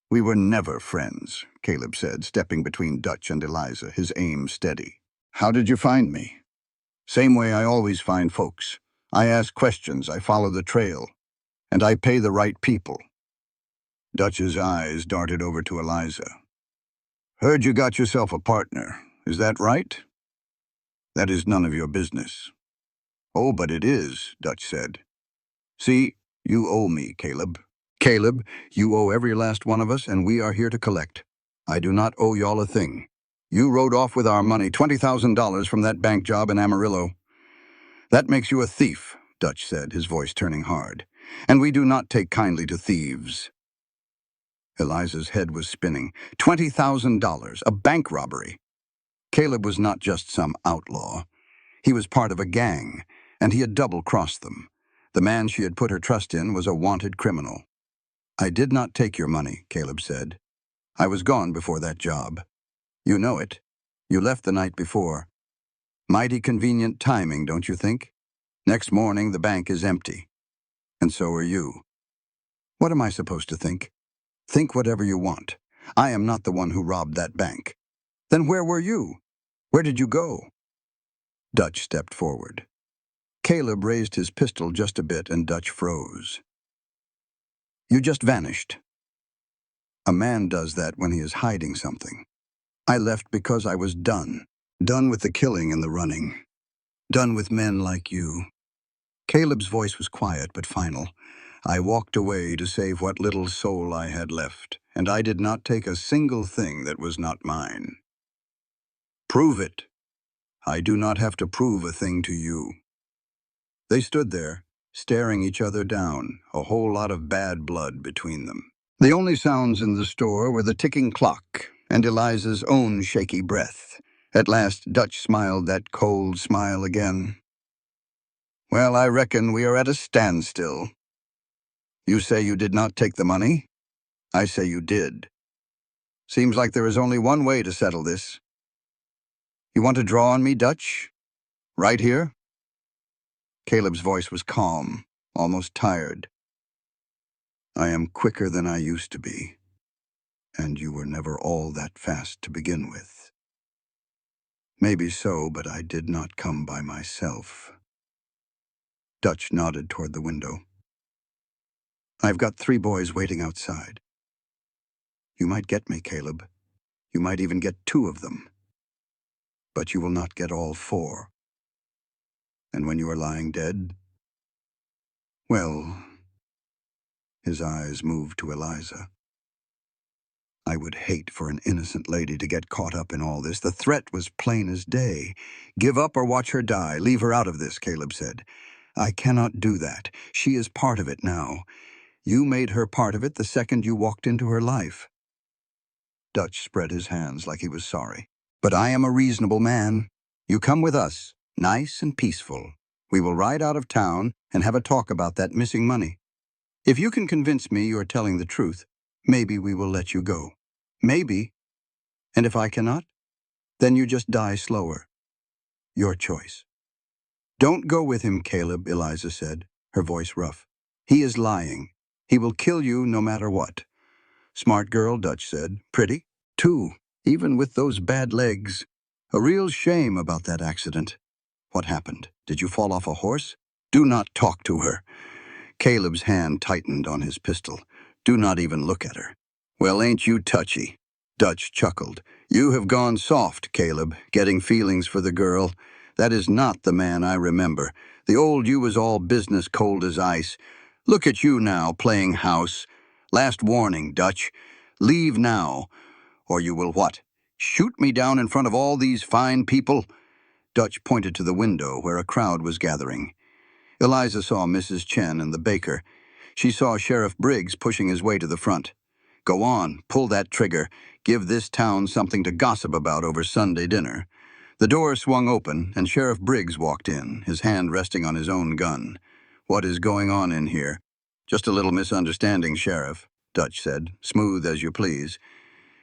We were never friends, Caleb said, stepping between Dutch and Eliza, his aim steady. How did you find me? Same way I always find folks. I ask questions, I follow the trail, and I pay the right people. Dutch's eyes darted over to Eliza. Heard you got yourself a partner. Is that right? That is none of your business. Oh, but it is, Dutch said. See, you owe me, Caleb. Caleb, you owe every last one of us, and we are here to collect. I do not owe y'all a thing. You rode off with our money, $20,000 from that bank job in Amarillo. That makes you a thief, Dutch said, his voice turning hard. And we do not take kindly to thieves. Eliza's head was spinning. $20,000, a bank robbery. Caleb was not just some outlaw. He was part of a gang, and he had double-crossed them. The man she had put her trust in was a wanted criminal. I did not take your money, Caleb said. I was gone before that job. You know it. You left the night before. Mighty convenient timing, don't you think? Next morning, the bank is empty. And so are you. What am I supposed to think? Think whatever you want. I am not the one who robbed that bank. Then where were you? Where did you go? Dutch stepped forward. Caleb raised his pistol just a bit and Dutch froze. You just vanished. A man does that when he is hiding something. I left because I was done. Done with the killing and the running. Done with men like you. Caleb's voice was quiet but final. I walked away to save what little soul I had left, and I did not take a single thing that was not mine. Prove it. I do not have to prove a thing to you. They stood there, staring each other down, a whole lot of bad blood between them. The only sounds in the store were the ticking clock and Eliza's own shaky breath. At last, Dutch smiled that cold smile again. Well, I reckon we are at a standstill. You say you did not take the money? I say you did. Seems like there is only one way to settle this. You want to draw on me, Dutch? Right here? Caleb's voice was calm, almost tired. I am quicker than I used to be, and you were never all that fast to begin with. Maybe so, but I did not come by myself. Dutch nodded toward the window. I've got 3 boys waiting outside. You might get me, Caleb. You might even get 2 of them. But you will not get all 4. And when you are lying dead, well, his eyes moved to Eliza. I would hate for an innocent lady to get caught up in all this. The threat was plain as day. Give up or watch her die. Leave her out of this, Caleb said. I cannot do that. She is part of it now. You made her part of it the second you walked into her life. Dutch spread his hands like he was sorry. But I am a reasonable man. You come with us, nice and peaceful. We will ride out of town and have a talk about that missing money. If you can convince me you are telling the truth, maybe we will let you go. Maybe. And if I cannot, then you just die slower. Your choice. Don't go with him, Caleb, Eliza said, her voice rough. He is lying. He will kill you no matter what. Smart girl, Dutch said. Pretty? Too, even with those bad legs. A real shame about that accident. What happened? Did you fall off a horse? Do not talk to her." Caleb's hand tightened on his pistol. "Do not even look at her." "Well, ain't you touchy?" Dutch chuckled. "You have gone soft, Caleb, getting feelings for the girl. That is not the man I remember. The old you was all business, cold as ice. Look at you now, playing house. Last warning, Dutch. Leave now, or you will what? Shoot me down in front of all these fine people?" Dutch pointed to the window where a crowd was gathering. Eliza saw Mrs. Chen and the baker. She saw Sheriff Briggs pushing his way to the front. "Go on, pull that trigger. Give this town something to gossip about over Sunday dinner." The door swung open, and Sheriff Briggs walked in, his hand resting on his own gun. "What is going on in here?" "Just a little misunderstanding, Sheriff," Dutch said, "smooth as you please.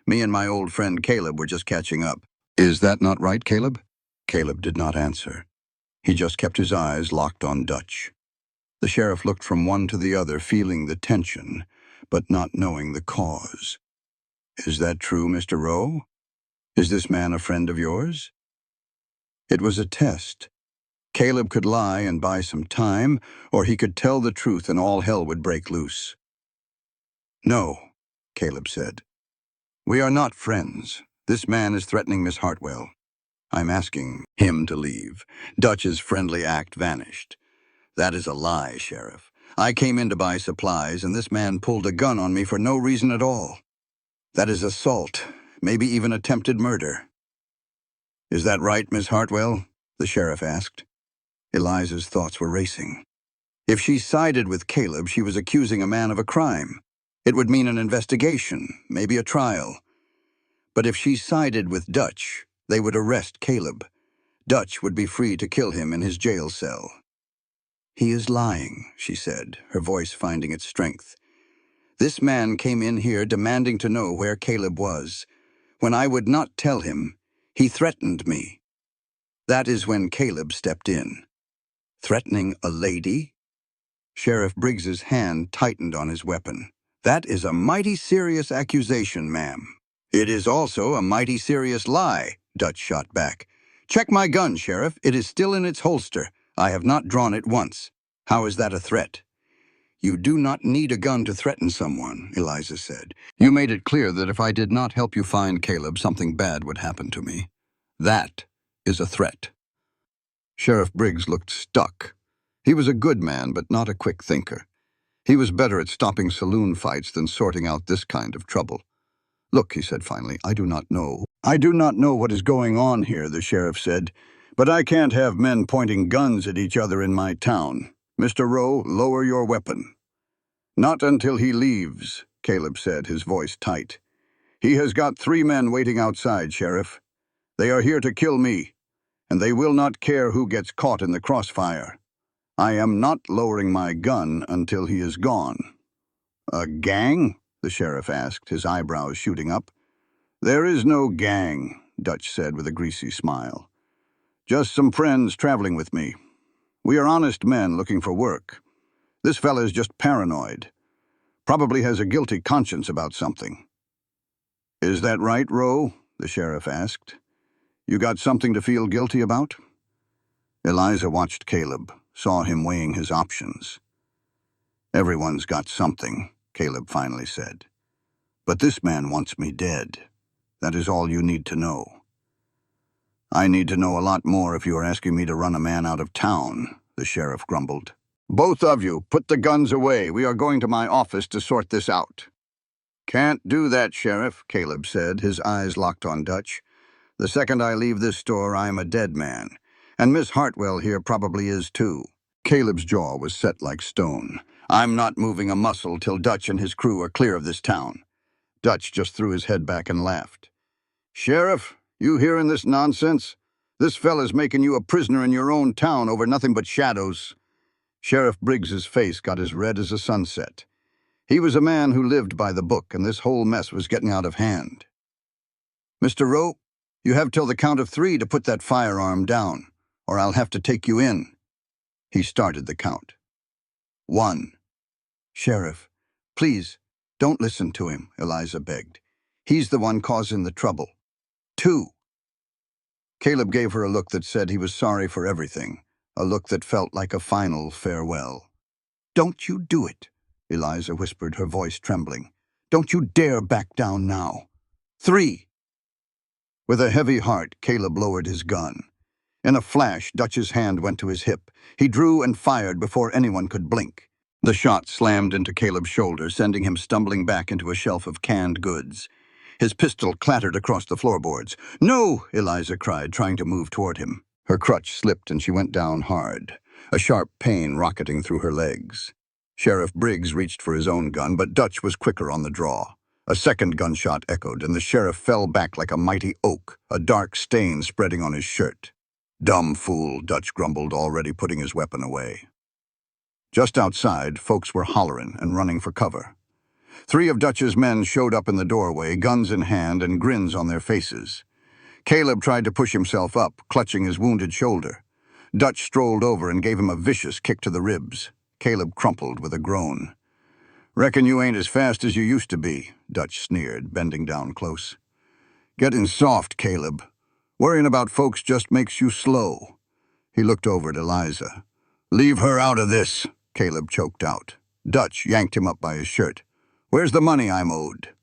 Me and my old friend Caleb were just catching up." "Is that not right, Caleb?" Caleb did not answer. He just kept his eyes locked on Dutch. The sheriff looked from one to the other, feeling the tension, but not knowing the cause. "Is that true, Mr. Rowe? Is this man a friend of yours?" It was a test. Caleb could lie and buy some time, or he could tell the truth and all hell would break loose. "No," Caleb said. "We are not friends. This man is threatening Miss Hartwell. I'm asking him to leave." Dutch's friendly act vanished. "That is a lie, Sheriff. I came in to buy supplies, and this man pulled a gun on me for no reason at all. That is assault, maybe even attempted murder." "Is that right, Miss Hartwell?" the sheriff asked. Eliza's thoughts were racing. If she sided with Caleb, she was accusing a man of a crime. It would mean an investigation, maybe a trial. But if she sided with Dutch, they would arrest Caleb. Dutch would be free to kill him in his jail cell. "He is lying," she said, her voice finding its strength. "This man came in here demanding to know where Caleb was. When I would not tell him, he threatened me. That is when Caleb stepped in." "Threatening a lady?" Sheriff Briggs's hand tightened on his weapon. "That is a mighty serious accusation, ma'am." "It is also a mighty serious lie," Dutch shot back. "Check my gun, Sheriff. It is still in its holster. I have not drawn it once. How is that a threat?" "You do not need a gun to threaten someone," Eliza said. "You made it clear that if I did not help you find Caleb, something bad would happen to me. That is a threat." Sheriff Briggs looked stuck. He was a good man, but not a quick thinker. He was better at stopping saloon fights than sorting out this kind of trouble. "Look," he said finally, I do not know what is going on here," the sheriff said, "but I can't have men pointing guns at each other in my town. Mr. Rowe, lower your weapon." "Not until he leaves," Caleb said, his voice tight. "He has got 3 men waiting outside, Sheriff. They are here to kill me, and they will not care who gets caught in the crossfire. I am not lowering my gun until he is gone." "A gang?" the sheriff asked, his eyebrows shooting up. "There is no gang," Dutch said with a greasy smile. "Just some friends traveling with me. We are honest men looking for work. This fella is just paranoid. Probably has a guilty conscience about something." "Is that right, Rowe?" the sheriff asked. "You got something to feel guilty about?" Eliza watched Caleb, saw him weighing his options. "Everyone's got something," Caleb finally said. "But this man wants me dead. That is all you need to know." "I need to know a lot more if you are asking me to run a man out of town," the sheriff grumbled. "Both of you, put the guns away. We are going to my office to sort this out." "Can't do that, Sheriff," Caleb said, his eyes locked on Dutch. "The second I leave this store, I am a dead man. And Miss Hartwell here probably is too." Caleb's jaw was set like stone. "I'm not moving a muscle till Dutch and his crew are clear of this town." Dutch just threw his head back and laughed. "Sheriff, you hearing this nonsense? This fella's making you a prisoner in your own town over nothing but shadows." Sheriff Briggs's face got as red as a sunset. He was a man who lived by the book, and this whole mess was getting out of hand. "Mr. Rowe, you have till the count of 3 to put that firearm down, or I'll have to take you in." He started the count. 1. "Sheriff, please, don't listen to him," Eliza begged. "He's the one causing the trouble." 2. Caleb gave her a look that said he was sorry for everything, a look that felt like a final farewell. "Don't you do it," Eliza whispered, her voice trembling. "Don't you dare back down now. 3." With a heavy heart, Caleb lowered his gun. In a flash, Dutch's hand went to his hip. He drew and fired before anyone could blink. The shot slammed into Caleb's shoulder, sending him stumbling back into a shelf of canned goods. His pistol clattered across the floorboards. "No!" Eliza cried, trying to move toward him. Her crutch slipped and she went down hard, a sharp pain rocketing through her legs. Sheriff Briggs reached for his own gun, but Dutch was quicker on the draw. A second gunshot echoed, and the sheriff fell back like a mighty oak, a dark stain spreading on his shirt. "Dumb fool," Dutch grumbled, already putting his weapon away. Just outside, folks were hollering and running for cover. 3 of Dutch's men showed up in the doorway, guns in hand and grins on their faces. Caleb tried to push himself up, clutching his wounded shoulder. Dutch strolled over and gave him a vicious kick to the ribs. Caleb crumpled with a groan. "Reckon you ain't as fast as you used to be," Dutch sneered, bending down close. "Getting soft, Caleb. Worrying about folks just makes you slow." He looked over at Eliza. "Leave her out of this," Caleb choked out. Dutch yanked him up by his shirt. "Where's the money I'm owed?"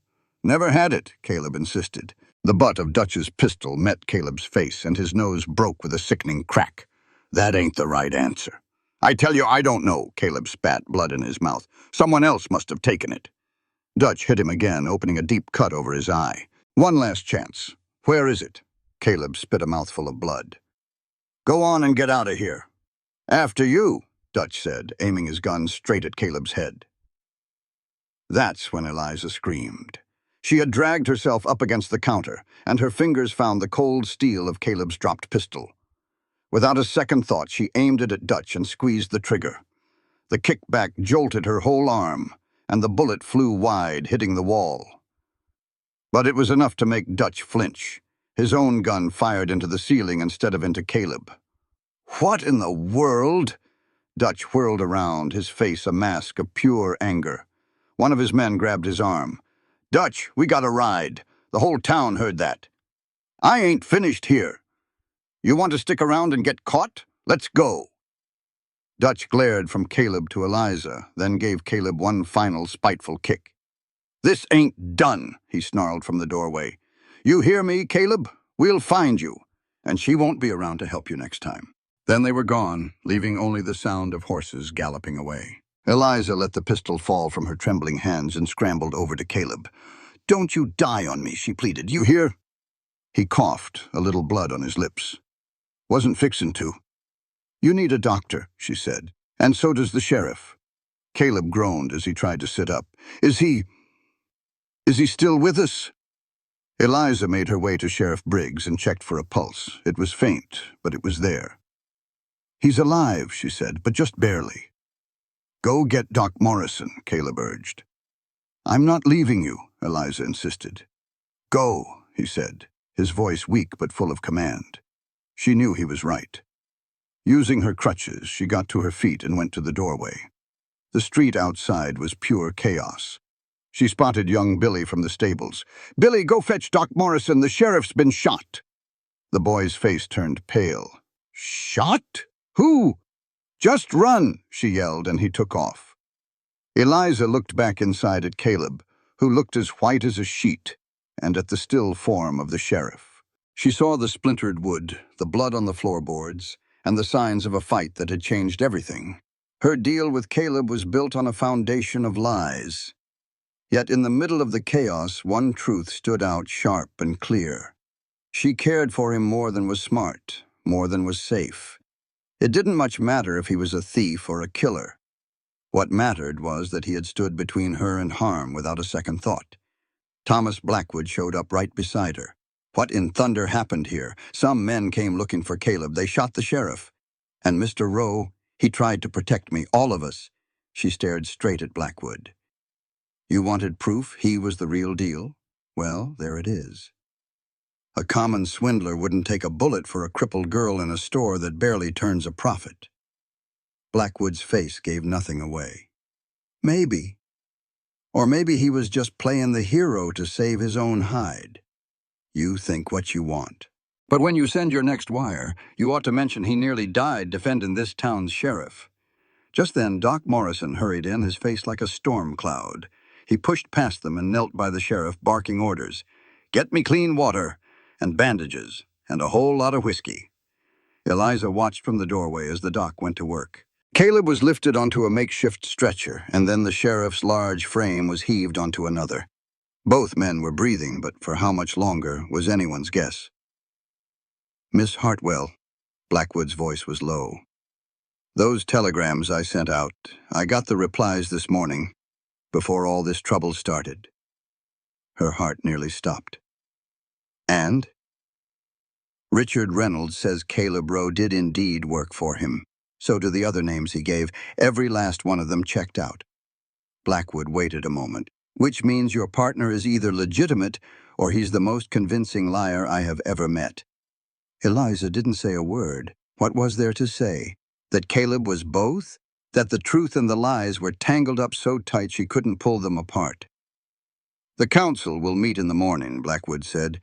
"Never had it," Caleb insisted. The butt of Dutch's pistol met Caleb's face, and his nose broke with a sickening crack. "That ain't the right answer." "I tell you, I don't know," Caleb spat, blood in his mouth. "Someone else must have taken it." Dutch hit him again, opening a deep cut over his eye. "One last chance. Where is it?" Caleb spit a mouthful of blood. "Go on and get out of here." "After you," Dutch said, aiming his gun straight at Caleb's head. That's when Eliza screamed. She had dragged herself up against the counter, and her fingers found the cold steel of Caleb's dropped pistol. Without a second thought, she aimed it at Dutch and squeezed the trigger. The kickback jolted her whole arm, and the bullet flew wide, hitting the wall. But it was enough to make Dutch flinch. His own gun fired into the ceiling instead of into Caleb. "What in the world?" Dutch whirled around, his face a mask of pure anger. One of his men grabbed his arm. "Dutch, we got a ride. The whole town heard that." "I ain't finished here. You want to stick around and get caught? Let's go." Dutch glared from Caleb to Eliza, then gave Caleb one final spiteful kick. "This ain't done," he snarled from the doorway. "You hear me, Caleb? We'll find you, and she won't be around to help you next time." Then they were gone, leaving only the sound of horses galloping away. Eliza let the pistol fall from her trembling hands and scrambled over to Caleb. "Don't you die on me," she pleaded. "You hear?" He coughed, a little blood on his lips. "Wasn't fixin' to." "You need a doctor," she said, "and so does the sheriff." Caleb groaned as he tried to sit up. Is he still with us?" Eliza made her way to Sheriff Briggs and checked for a pulse. It was faint, but it was there. "He's alive," she said, "but just barely." "Go get Doc Morrison," Caleb urged. "I'm not leaving you," Eliza insisted. "Go," he said, his voice weak but full of command. She knew he was right. Using her crutches, she got to her feet and went to the doorway. The street outside was pure chaos. She spotted young Billy from the stables. "Billy, go fetch Doc Morrison. The sheriff's been shot." The boy's face turned pale. "Shot? Who?" "Just run," she yelled, and he took off. Eliza looked back inside at Caleb, who looked as white as a sheet, and at the still form of the sheriff. She saw the splintered wood, the blood on the floorboards, and the signs of a fight that had changed everything. Her deal with Caleb was built on a foundation of lies. Yet in the middle of the chaos, one truth stood out sharp and clear. She cared for him more than was smart, more than was safe. It didn't much matter if he was a thief or a killer. What mattered was that he had stood between her and harm without a second thought. Thomas Blackwood showed up right beside her. What in thunder happened here? Some men came looking for Caleb. They shot the sheriff. And Mr. Rowe, he tried to protect me, all of us. She stared straight at Blackwood. You wanted proof he was the real deal? Well, there it is. A common swindler wouldn't take a bullet for a crippled girl in a store that barely turns a profit. Blackwood's face gave nothing away. Maybe. Or maybe he was just playing the hero to save his own hide. You think what you want. But when you send your next wire, you ought to mention he nearly died defending this town's sheriff." Just then, Doc Morrison hurried in, his face like a storm cloud. He pushed past them and knelt by the sheriff, barking orders. "Get me clean water, and bandages, and a whole lot of whiskey." Eliza watched from the doorway as the doc went to work. Caleb was lifted onto a makeshift stretcher, and then the sheriff's large frame was heaved onto another. Both men were breathing, but for how much longer was anyone's guess. "Miss Hartwell," Blackwood's voice was low. "Those telegrams I sent out, I got the replies this morning, before all this trouble started." Her heart nearly stopped. "And?" "Richard Reynolds says Caleb Rowe did indeed work for him. So do the other names he gave. Every last one of them checked out." Blackwood waited a moment. "Which means your partner is either legitimate or he's the most convincing liar I have ever met." Eliza didn't say a word. What was there to say? That Caleb was both? That the truth and the lies were tangled up so tight she couldn't pull them apart? "The council will meet in the morning," Blackwood said.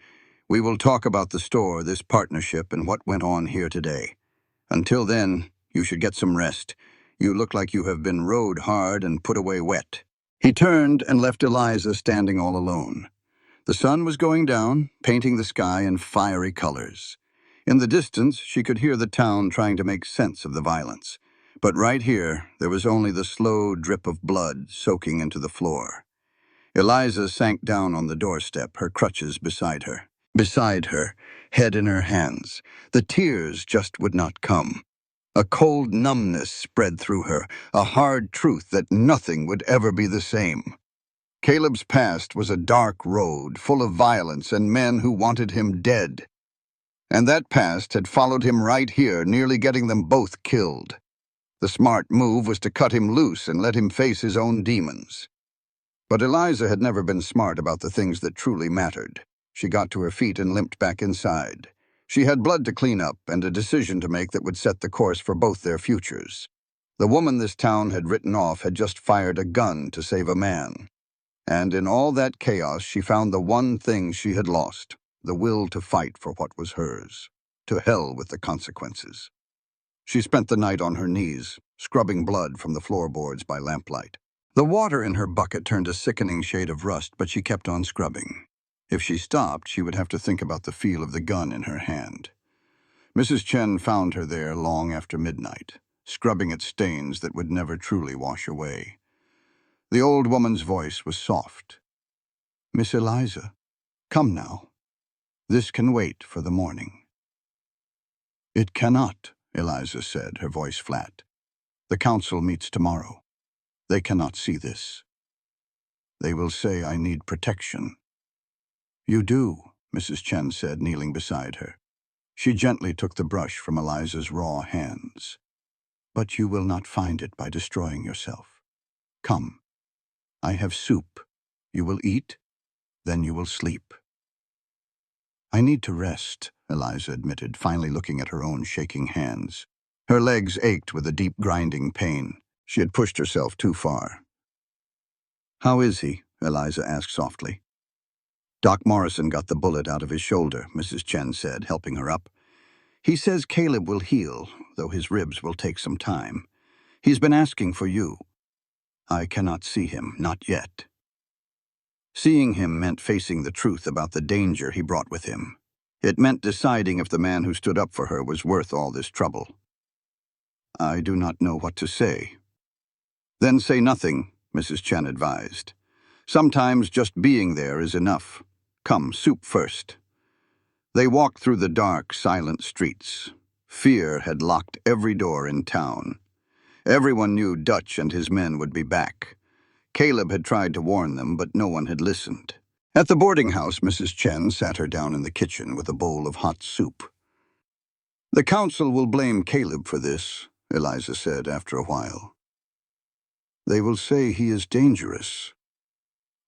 "We will talk about the store, this partnership, and what went on here today. Until then, you should get some rest. You look like you have been rode hard and put away wet." He turned and left Eliza standing all alone. The sun was going down, painting the sky in fiery colors. In the distance, she could hear the town trying to make sense of the violence. But right here, there was only the slow drip of blood soaking into the floor. Eliza sank down on the doorstep, her crutches beside her. Beside her, head in her hands. The tears just would not come. A cold numbness spread through her, a hard truth that nothing would ever be the same. Caleb's past was a dark road, full of violence and men who wanted him dead. And that past had followed him right here, nearly getting them both killed. The smart move was to cut him loose and let him face his own demons. But Eliza had never been smart about the things that truly mattered. She got to her feet and limped back inside. She had blood to clean up and a decision to make that would set the course for both their futures. The woman this town had written off had just fired a gun to save a man. And in all that chaos, she found the one thing she had lost, the will to fight for what was hers. To hell with the consequences. She spent the night on her knees, scrubbing blood from the floorboards by lamplight. The water in her bucket turned a sickening shade of rust, but she kept on scrubbing. If she stopped, she would have to think about the feel of the gun in her hand. Mrs. Chen found her there long after midnight, scrubbing at stains that would never truly wash away. The old woman's voice was soft. "Miss Eliza, come now. This can wait for the morning." "It cannot," Eliza said, her voice flat. "The council meets tomorrow. They cannot see this. They will say I need protection." "You do," Mrs. Chen said, kneeling beside her. She gently took the brush from Eliza's raw hands. "But you will not find it by destroying yourself. Come. I have soup. You will eat, then you will sleep." "I need to rest," Eliza admitted, finally looking at her own shaking hands. Her legs ached with a deep grinding pain. She had pushed herself too far. "How is he?" Eliza asked softly. "Doc Morrison got the bullet out of his shoulder," Mrs. Chen said, helping her up. "He says Caleb will heal, though his ribs will take some time. He's been asking for you." "I cannot see him, not yet." Seeing him meant facing the truth about the danger he brought with him. It meant deciding if the man who stood up for her was worth all this trouble. "I do not know what to say." "Then say nothing," Mrs. Chen advised. "Sometimes just being there is enough. Come, soup first." They walked through the dark, silent streets. Fear had locked every door in town. Everyone knew Dutch and his men would be back. Caleb had tried to warn them, but no one had listened. At the boarding house, Mrs. Chen sat her down in the kitchen with a bowl of hot soup. "The council will blame Caleb for this," Eliza said after a while. "They will say he is dangerous."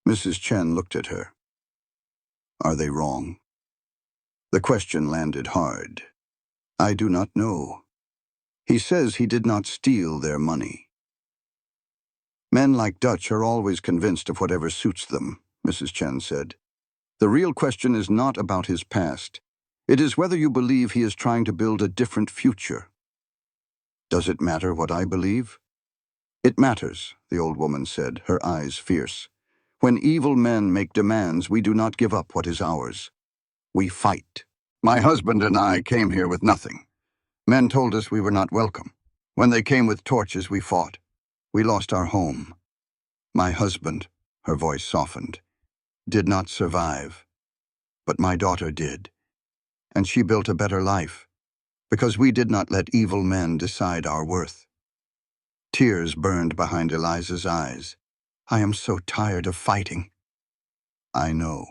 Mrs. Chen looked at her. "Are they wrong?" The question landed hard. "I do not know. He says he did not steal their money." "Men like Dutch are always convinced of whatever suits them," Mrs. Chen said. "The real question is not about his past. It is whether you believe he is trying to build a different future. Does it matter what I believe? It matters, the old woman said, her eyes fierce. When evil men make demands, we do not give up what is ours. We fight. My husband and I came here with nothing. Men told us we were not welcome. When they came with torches, we fought. We lost our home. My husband, her voice softened, did not survive. But my daughter did. And she built a better life, because we did not let evil men decide our worth. Tears burned behind Eliza's eyes. I am so tired of fighting. I know.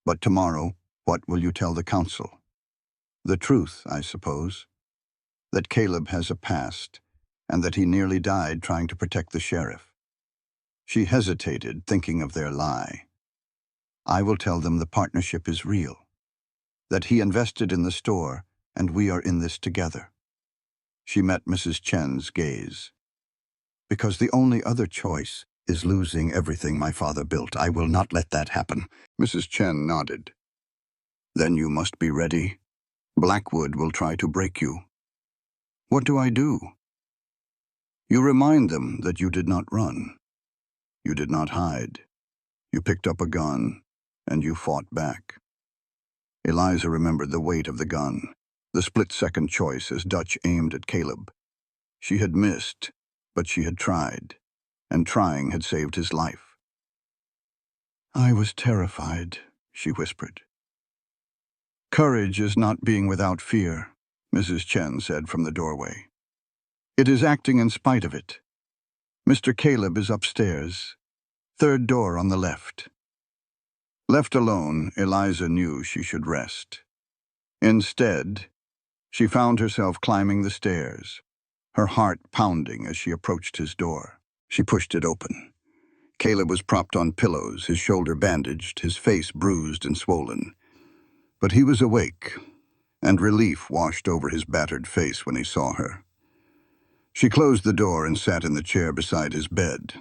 But tomorrow, what will you tell the council? The truth, I suppose. That Caleb has a past, and that he nearly died trying to protect the sheriff. She hesitated, thinking of their lie. I will tell them the partnership is real, that he invested in the store, and we are in this together. She met Mrs. Chen's gaze. Because the only other choice is losing everything my father built. I will not let that happen. Mrs. Chen nodded. Then you must be ready. Blackwood will try to break you. What do I do? You remind them that you did not run. You did not hide. You picked up a gun, and you fought back. Eliza remembered the weight of the gun, the split-second choice as Dutch aimed at Caleb. She had missed, but she had tried, and trying had saved his life. I was terrified, she whispered. Courage is not being without fear, Mrs. Chen said from the doorway. It is acting in spite of it. Mr. Caleb is upstairs, third door on the left. Left alone, Eliza knew she should rest. Instead, she found herself climbing the stairs, her heart pounding as she approached his door. She pushed it open. Caleb was propped on pillows, his shoulder bandaged, his face bruised and swollen. But he was awake, and relief washed over his battered face when he saw her. She closed the door and sat in the chair beside his bed.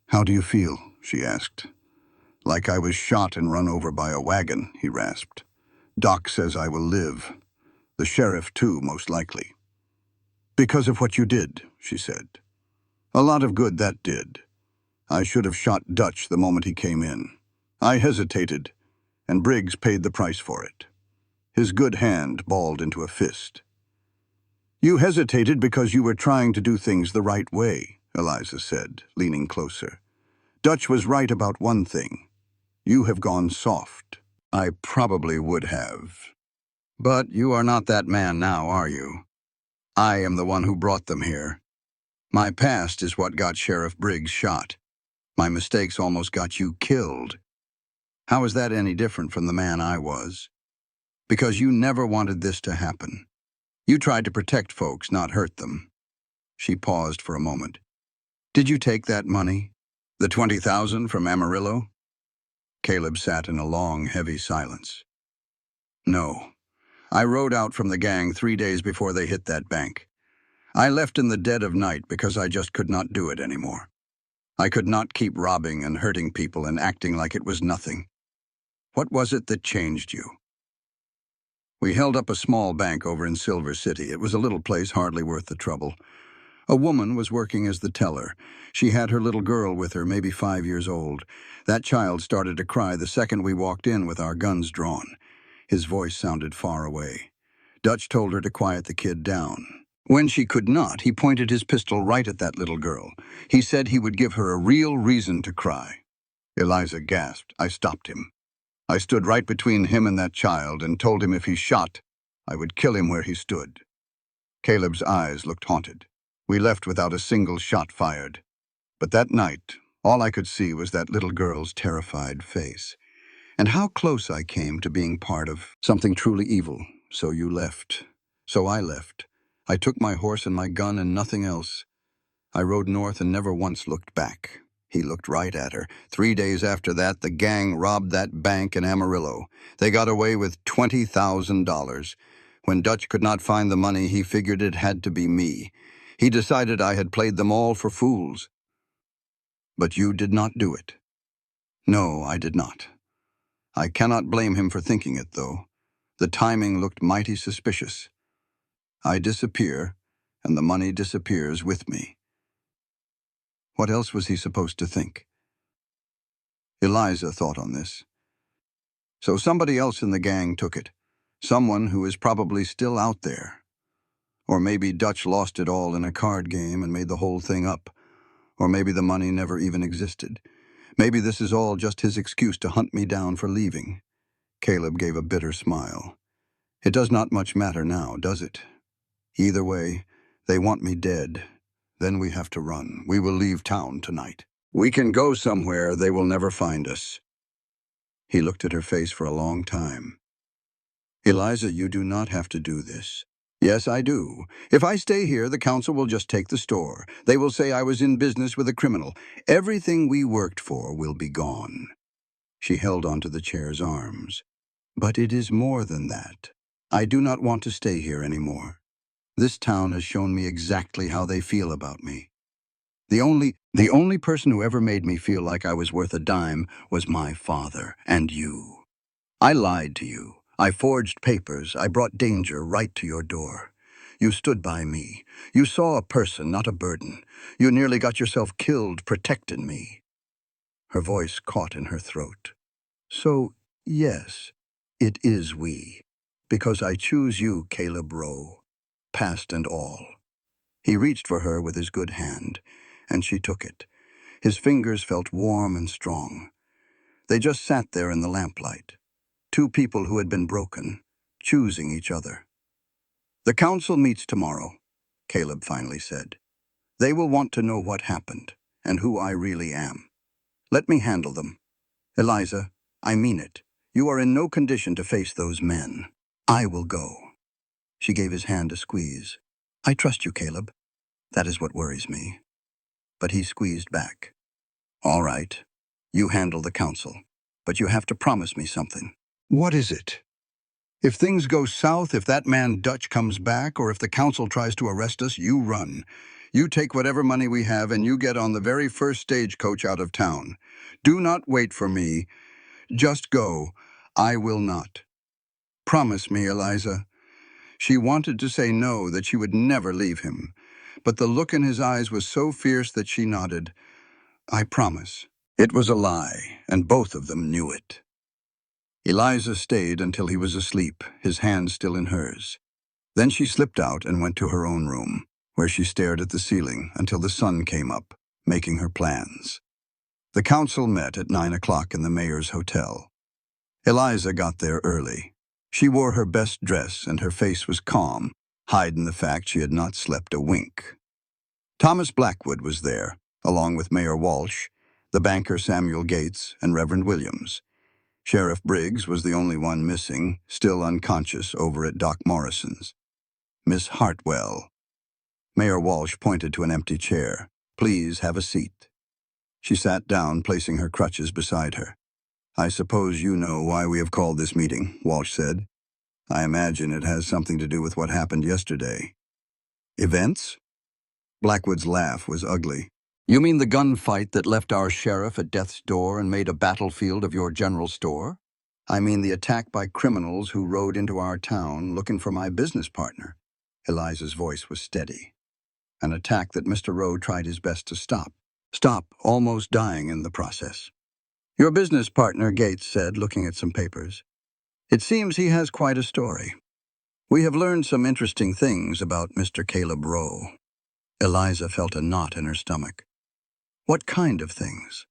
How do you feel? She asked. Like I was shot and run over by a wagon, he rasped. Doc says I will live. The sheriff, too, most likely. Because of what you did, she said. A lot of good that did. I should have shot Dutch the moment he came in. I hesitated, and Briggs paid the price for it. His good hand balled into a fist. You hesitated because you were trying to do things the right way, Eliza said, leaning closer. Dutch was right about one thing. You have gone soft. I probably would have. But you are not that man now, are you? I am the one who brought them here. My past is what got Sheriff Briggs shot. My mistakes almost got you killed. How is that any different from the man I was? Because you never wanted this to happen. You tried to protect folks, not hurt them. She paused for a moment. Did you take that money? The $20,000 from Amarillo? Caleb sat in a long, heavy silence. No. I rode out from the gang 3 days before they hit that bank. I left in the dead of night because I just could not do it anymore. I could not keep robbing and hurting people and acting like it was nothing. What was it that changed you? We held up a small bank over in Silver City. It was a little place hardly worth the trouble. A woman was working as the teller. She had her little girl with her, maybe 5 years old. That child started to cry the second we walked in with our guns drawn. His voice sounded far away. Dutch told her to quiet the kid down. When she could not, he pointed his pistol right at that little girl. He said he would give her a real reason to cry. Eliza gasped. I stopped him. I stood right between him and that child and told him if he shot, I would kill him where he stood. Caleb's eyes looked haunted. We left without a single shot fired. But that night, all I could see was that little girl's terrified face. And how close I came to being part of something truly evil. So you left. So I left. I took my horse and my gun and nothing else. I rode north and never once looked back. He looked right at her. 3 days after that, the gang robbed that bank in Amarillo. They got away with $20,000. When Dutch could not find the money, he figured it had to be me. He decided I had played them all for fools. But you did not do it. No, I did not. I cannot blame him for thinking it, though. The timing looked mighty suspicious. I disappear, and the money disappears with me. What else was he supposed to think? Eliza thought on this. So somebody else in the gang took it. Someone who is probably still out there. Or maybe Dutch lost it all in a card game and made the whole thing up. Or maybe the money never even existed. Maybe this is all just his excuse to hunt me down for leaving. Caleb gave a bitter smile. It does not much matter now, does it? Either way, they want me dead. Then we have to run. We will leave town tonight. We can go somewhere they will never find us. He looked at her face for a long time. Eliza, you do not have to do this. Yes, I do. If I stay here, the council will just take the store. They will say I was in business with a criminal. Everything we worked for will be gone. She held onto the chair's arms. But it is more than that. I do not want to stay here anymore. This town has shown me exactly how they feel about me. The only person who ever made me feel like I was worth a dime was my father and you. I lied to you. I forged papers. I brought danger right to your door. You stood by me. You saw a person, not a burden. You nearly got yourself killed protecting me. Her voice caught in her throat. So, yes, it is we. Because I choose you, Caleb Rowe, past and all. He reached for her with his good hand, and she took it. His fingers felt warm and strong. They just sat there in the lamplight. Two people who had been broken, choosing each other. The council meets tomorrow, Caleb finally said. They will want to know what happened and who I really am. Let me handle them. Eliza, I mean it. You are in no condition to face those men. I will go. She gave his hand a squeeze. I trust you, Caleb. That is what worries me. But he squeezed back. All right. You handle the council. But you have to promise me something. What is it? If things go south, if that man Dutch comes back, or if the council tries to arrest us, you run. You take whatever money we have and you get on the very first stagecoach out of town. Do not wait for me. Just go. I will not. Promise me, Eliza. She wanted to say no, that she would never leave him. But the look in his eyes was so fierce that she nodded. I promise. It was a lie, and both of them knew it. Eliza stayed until he was asleep, his hand still in hers. Then she slipped out and went to her own room, where she stared at the ceiling until the sun came up, making her plans. The council met at 9 o'clock in the mayor's hotel. Eliza got there early. She wore her best dress and her face was calm, hiding the fact she had not slept a wink. Thomas Blackwood was there, along with Mayor Walsh, the banker Samuel Gates, and Reverend Williams. Sheriff Briggs was the only one missing, still unconscious over at Doc Morrison's. Miss Hartwell. Mayor Walsh pointed to an empty chair. Please have a seat. She sat down, placing her crutches beside her. I suppose you know why we have called this meeting, Walsh said. I imagine it has something to do with what happened yesterday. Events? Blackwood's laugh was ugly. You mean the gunfight that left our sheriff at death's door and made a battlefield of your general store? I mean the attack by criminals who rode into our town looking for my business partner. Eliza's voice was steady. An attack that Mr. Rowe tried his best to stop. Almost dying in the process. Your business partner, Gates said, looking at some papers. It seems he has quite a story. We have learned some interesting things about Mr. Caleb Rowe. Eliza felt a knot in her stomach. What kind of things?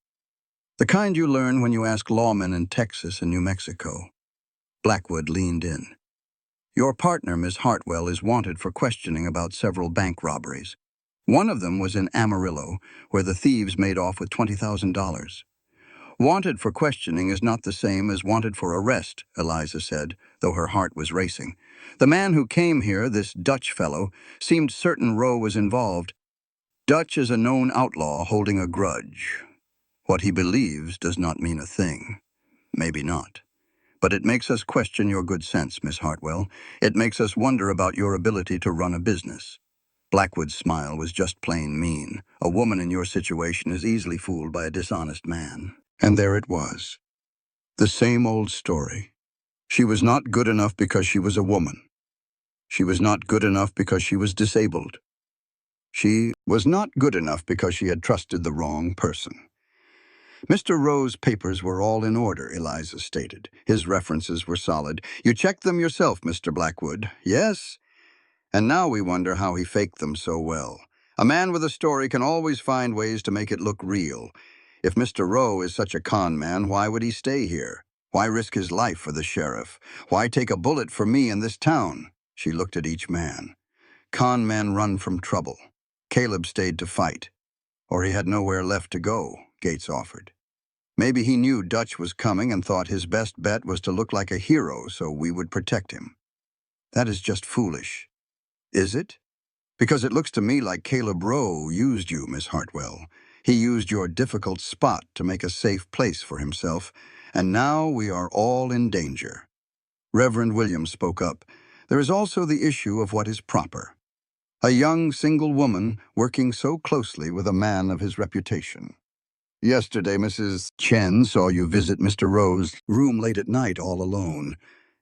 The kind you learn when you ask lawmen in Texas and New Mexico. Blackwood leaned in. Your partner, Miss Hartwell, is wanted for questioning about several bank robberies. One of them was in Amarillo, where the thieves made off with $20,000. Wanted for questioning is not the same as wanted for arrest, Eliza said, though her heart was racing. The man who came here, this Dutch fellow, seemed certain Rowe was involved. Dutch is a known outlaw holding a grudge. What he believes does not mean a thing. Maybe not. But it makes us question your good sense, Miss Hartwell. It makes us wonder about your ability to run a business. Blackwood's smile was just plain mean. A woman in your situation is easily fooled by a dishonest man. And there it was. The same old story. She was not good enough because she was a woman. She was not good enough because she was disabled. She was not good enough because she had trusted the wrong person. Mr. Rowe's papers were all in order, Eliza stated. His references were solid. You checked them yourself, Mr. Blackwood. Yes? And now we wonder how he faked them so well. A man with a story can always find ways to make it look real. If Mr. Rowe is such a con man, why would he stay here? Why risk his life for the sheriff? Why take a bullet for me in this town? She looked at each man. Con men run from trouble. Caleb stayed to fight. Or he had nowhere left to go, Gates offered. Maybe he knew Dutch was coming and thought his best bet was to look like a hero so we would protect him. That is just foolish. Is it? Because it looks to me like Caleb Rowe used you, Miss Hartwell. He used your difficult spot to make a safe place for himself, and now we are all in danger. Reverend Williams spoke up. There is also the issue of what is proper. A young single woman working so closely with a man of his reputation. Yesterday, Mrs. Chen saw you visit Mr. Rowe's room late at night all alone.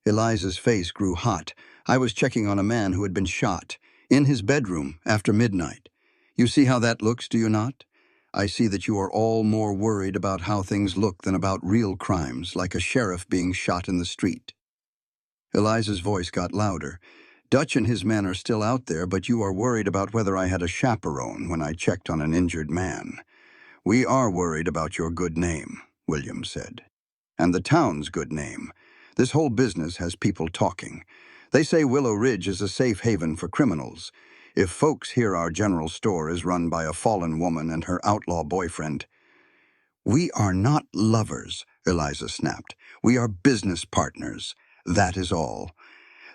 Eliza's face grew hot. I was checking on a man who had been shot, in his bedroom, after midnight. You see how that looks, do you not? I see that you are all more worried about how things look than about real crimes, like a sheriff being shot in the street. Eliza's voice got louder. Dutch and his men are still out there, but you are worried about whether I had a chaperone when I checked on an injured man. We are worried about your good name, Williams said. And the town's good name. This whole business has people talking. They say Willow Ridge is a safe haven for criminals. If folks hear our general store is run by a fallen woman and her outlaw boyfriend. We are not lovers, Eliza snapped. We are business partners. That is all.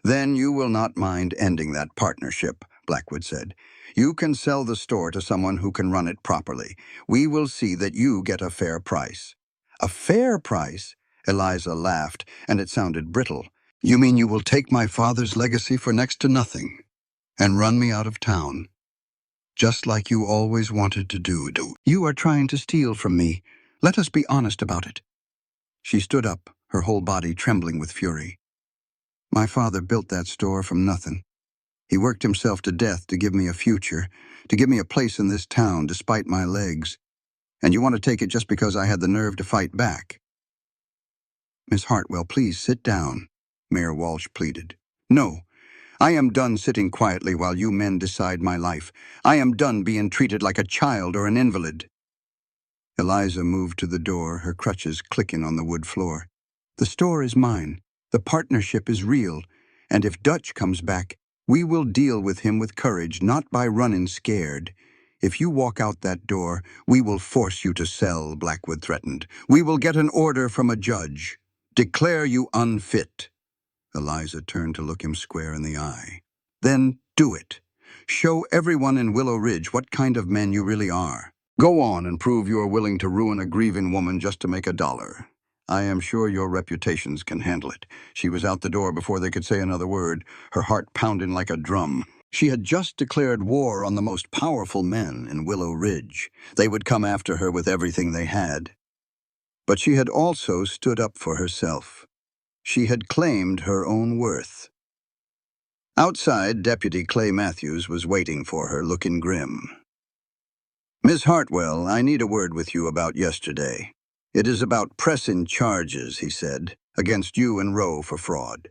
Then you will not mind ending that partnership, Blackwood said. You can sell the store to someone who can run it properly. We will see that you get a fair price. A fair price? Eliza laughed, and it sounded brittle. You mean you will take my father's legacy for next to nothing and run me out of town? Just like you always wanted to do. You are trying to steal from me. Let us be honest about it. She stood up, her whole body trembling with fury. My father built that store from nothing. He worked himself to death to give me a future, to give me a place in this town despite my legs. And you want to take it just because I had the nerve to fight back? Miss Hartwell, please sit down, Mayor Walsh pleaded. No, I am done sitting quietly while you men decide my life. I am done being treated like a child or an invalid. Eliza moved to the door, her crutches clicking on the wood floor. The store is mine. The partnership is real. And if Dutch comes back, we will deal with him with courage, not by running scared. If you walk out that door, we will force you to sell, Blackwood threatened. We will get an order from a judge. Declare you unfit. Eliza turned to look him square in the eye. Then do it. Show everyone in Willow Ridge what kind of men you really are. Go on and prove you are willing to ruin a grieving woman just to make $1. I am sure your reputations can handle it. She was out the door before they could say another word, her heart pounding like a drum. She had just declared war on the most powerful men in Willow Ridge. They would come after her with everything they had. But she had also stood up for herself. She had claimed her own worth. Outside, Deputy Clay Matthews was waiting for her, looking grim. Miss Hartwell, I need a word with you about yesterday. It is about pressing charges, he said, against you and Rowe for fraud.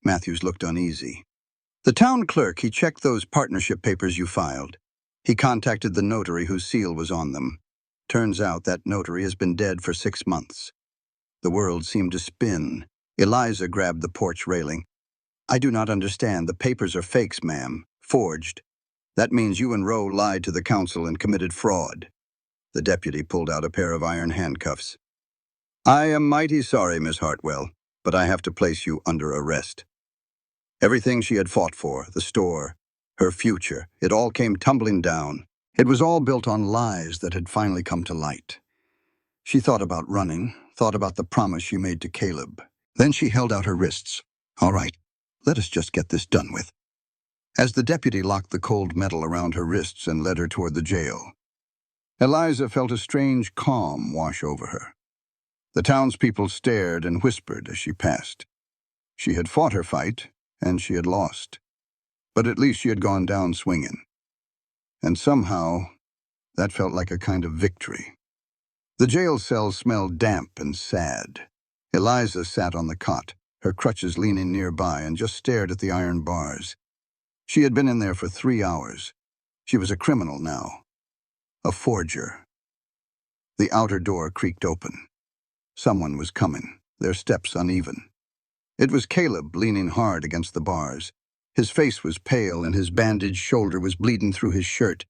Matthews looked uneasy. The town clerk, he checked those partnership papers you filed. He contacted the notary whose seal was on them. Turns out that notary has been dead for 6 months. The world seemed to spin. Eliza grabbed the porch railing. I do not understand. The papers are fakes, ma'am. Forged. That means you and Rowe lied to the council and committed fraud. The deputy pulled out a pair of iron handcuffs. I am mighty sorry, Miss Hartwell, but I have to place you under arrest. Everything she had fought for, the store, her future, it all came tumbling down. It was all built on lies that had finally come to light. She thought about running, thought about the promise she made to Caleb. Then she held out her wrists. All right, let us just get this done with. As the deputy locked the cold metal around her wrists and led her toward the jail, Eliza felt a strange calm wash over her. The townspeople stared and whispered as she passed. She had fought her fight, and she had lost. But at least she had gone down swinging. And somehow, that felt like a kind of victory. The jail cell smelled damp and sad. Eliza sat on the cot, her crutches leaning nearby, and just stared at the iron bars. She had been in there for 3 hours. She was a criminal now. A forger. The outer door creaked open. Someone was coming, their steps uneven. It was Caleb, leaning hard against the bars. His face was pale and his bandaged shoulder was bleeding through his shirt.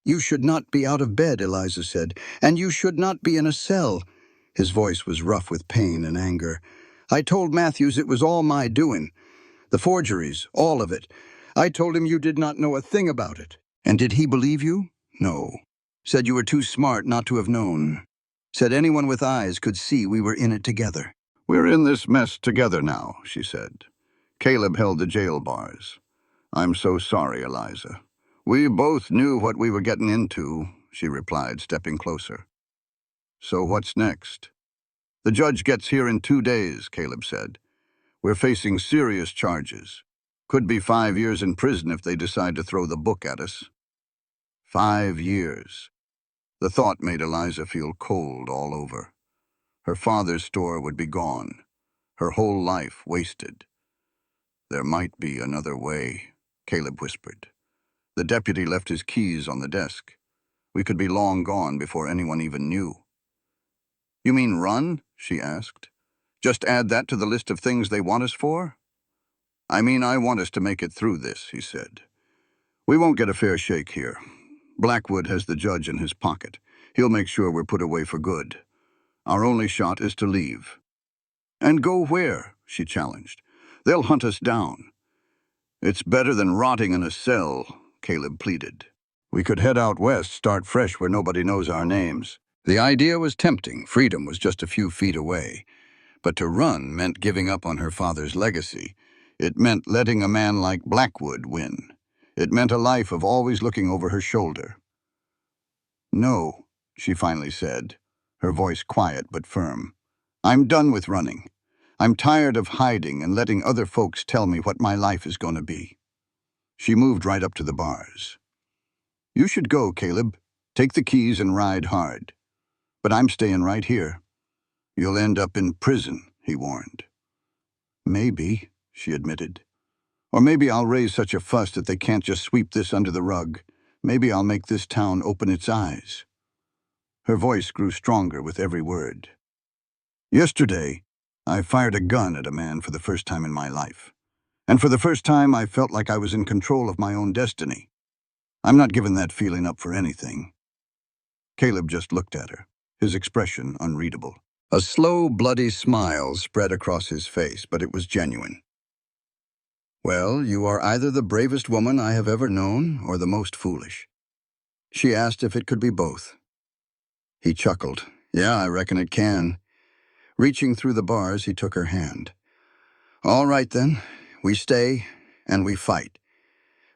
"You should not be out of bed," Eliza said, "and you should not be in a cell." His voice was rough with pain and anger. "I told Matthews it was all my doing. The forgeries, all of it. I told him you did not know a thing about it." "And did he believe you?" "No. Said you were too smart not to have known. Said anyone with eyes could see we were in it together." "We're in this mess together now," she said. Caleb held the jail bars. "I'm so sorry, Eliza. We both knew what we were getting into," she replied, stepping closer. "So what's next?" "The judge gets here in 2 days," Caleb said. "We're facing serious charges. Could be 5 years in prison if they decide to throw the book at us." 5 years. The thought made Eliza feel cold all over. Her father's store would be gone. Her whole life wasted. "There might be another way," Caleb whispered. "The deputy left his keys on the desk. We could be long gone before anyone even knew." "You mean run?" she asked. "Just add that to the list of things they want us for?" "I mean, I want us to make it through this," he said. "We won't get a fair shake here. Blackwood has the judge in his pocket. He'll make sure we're put away for good. Our only shot is to leave." "And go where?" she challenged. "They'll hunt us down." "It's better than rotting in a cell," Caleb pleaded. "We could head out west, start fresh where nobody knows our names." The idea was tempting. Freedom was just a few feet away. But to run meant giving up on her father's legacy. It meant letting a man like Blackwood win. It meant a life of always looking over her shoulder. "No," she finally said, her voice quiet but firm. "I'm done with running. I'm tired of hiding and letting other folks tell me what my life is going to be." She moved right up to the bars. "You should go, Caleb. Take the keys and ride hard. But I'm staying right here." "You'll end up in prison," he warned. "Maybe," she admitted. "Or maybe I'll raise such a fuss that they can't just sweep this under the rug. Maybe I'll make this town open its eyes." Her voice grew stronger with every word. "Yesterday, I fired a gun at a man for the first time in my life. And for the first time, I felt like I was in control of my own destiny. I'm not giving that feeling up for anything." Caleb just looked at her, his expression unreadable. A slow, bloody smile spread across his face, but it was genuine. "Well, you are either the bravest woman I have ever known or the most foolish." She asked if it could be both. He chuckled. "Yeah, I reckon it can." Reaching through the bars, he took her hand. "All right, then. We stay, and we fight.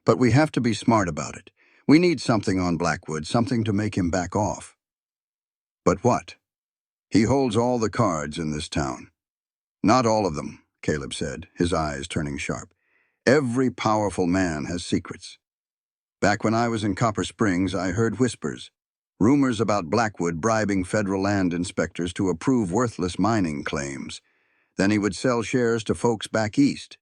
But we have to be smart about it. We need something on Blackwood, something to make him back off." "But what?" "He holds all the cards in this town." "Not all of them," Caleb said, his eyes turning sharp. "Every powerful man has secrets. Back when I was in Copper Springs, I heard whispers. Rumors about Blackwood bribing federal land inspectors to approve worthless mining claims. Then he would sell shares to folks back east.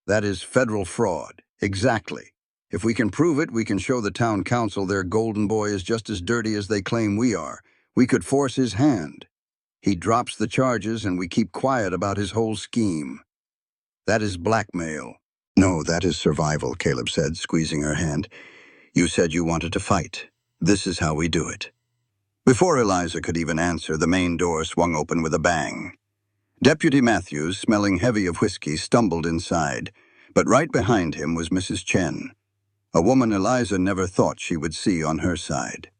That is federal fraud. Exactly. If we can prove it, we can show the town council their golden boy is just as dirty as they claim we are. We could force his hand. He drops the charges and we keep quiet about his whole scheme. That is blackmail." "No, that is survival," Caleb said, squeezing her hand. "You said you wanted to fight. This is how we do it." Before Eliza could even answer, the main door swung open with a bang. Deputy Matthews, smelling heavy of whiskey, stumbled inside, but right behind him was Mrs. Chen, a woman Eliza never thought she would see on her side.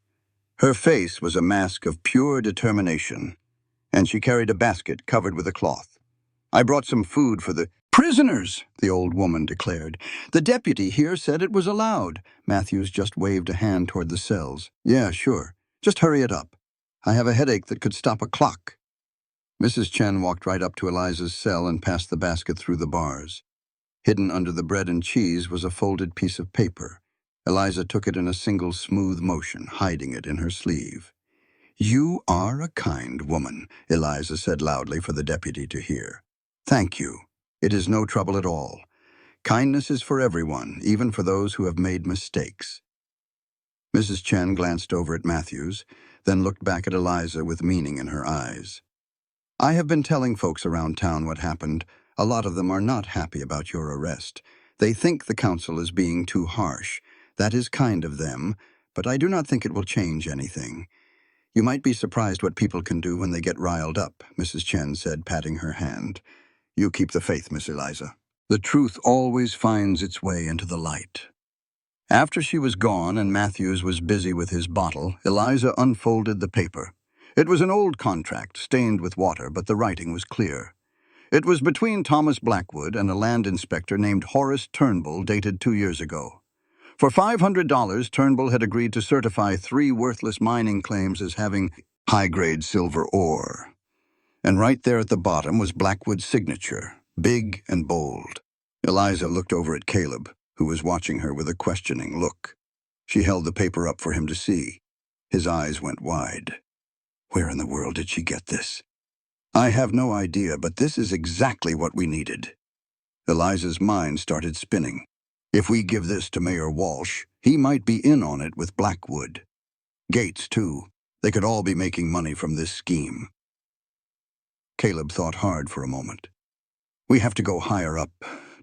Her face was a mask of pure determination, and she carried a basket covered with a cloth. "I brought some food for the prisoners," the old woman declared. "The deputy here said it was allowed." Matthews just waved a hand toward the cells. "Yeah, sure. Just hurry it up. I have a headache that could stop a clock." Mrs. Chen walked right up to Eliza's cell and passed the basket through the bars. Hidden under the bread and cheese was a folded piece of paper. Eliza took it in a single smooth motion, hiding it in her sleeve. "You are a kind woman," Eliza said loudly for the deputy to hear. "Thank you. It is no trouble at all. Kindness is for everyone, even for those who have made mistakes." Mrs. Chen glanced over at Matthews, then looked back at Eliza with meaning in her eyes. "I have been telling folks around town what happened. A lot of them are not happy about your arrest. They think the council is being too harsh. That is kind of them, but I do not think it will change anything. You might be surprised what people can do when they get riled up," Mrs. Chen said, patting her hand. "You keep the faith, Miss Eliza. The truth always finds its way into the light." After she was gone and Matthews was busy with his bottle, Eliza unfolded the paper. It was an old contract, stained with water, but the writing was clear. It was between Thomas Blackwood and a land inspector named Horace Turnbull, dated 2 years ago. For $500, Turnbull had agreed to certify 3 worthless mining claims as having high-grade silver ore. And right there at the bottom was Blackwood's signature, big and bold. Eliza looked over at Caleb, who was watching her with a questioning look. She held the paper up for him to see. His eyes went wide. Where in the world did she get this? "I have no idea, but this is exactly what we needed." Eliza's mind started spinning. If we give this to Mayor Walsh, he might be in on it with Blackwood. Gates, too. They could all be making money from this scheme. Caleb thought hard for a moment. "We have to go higher up,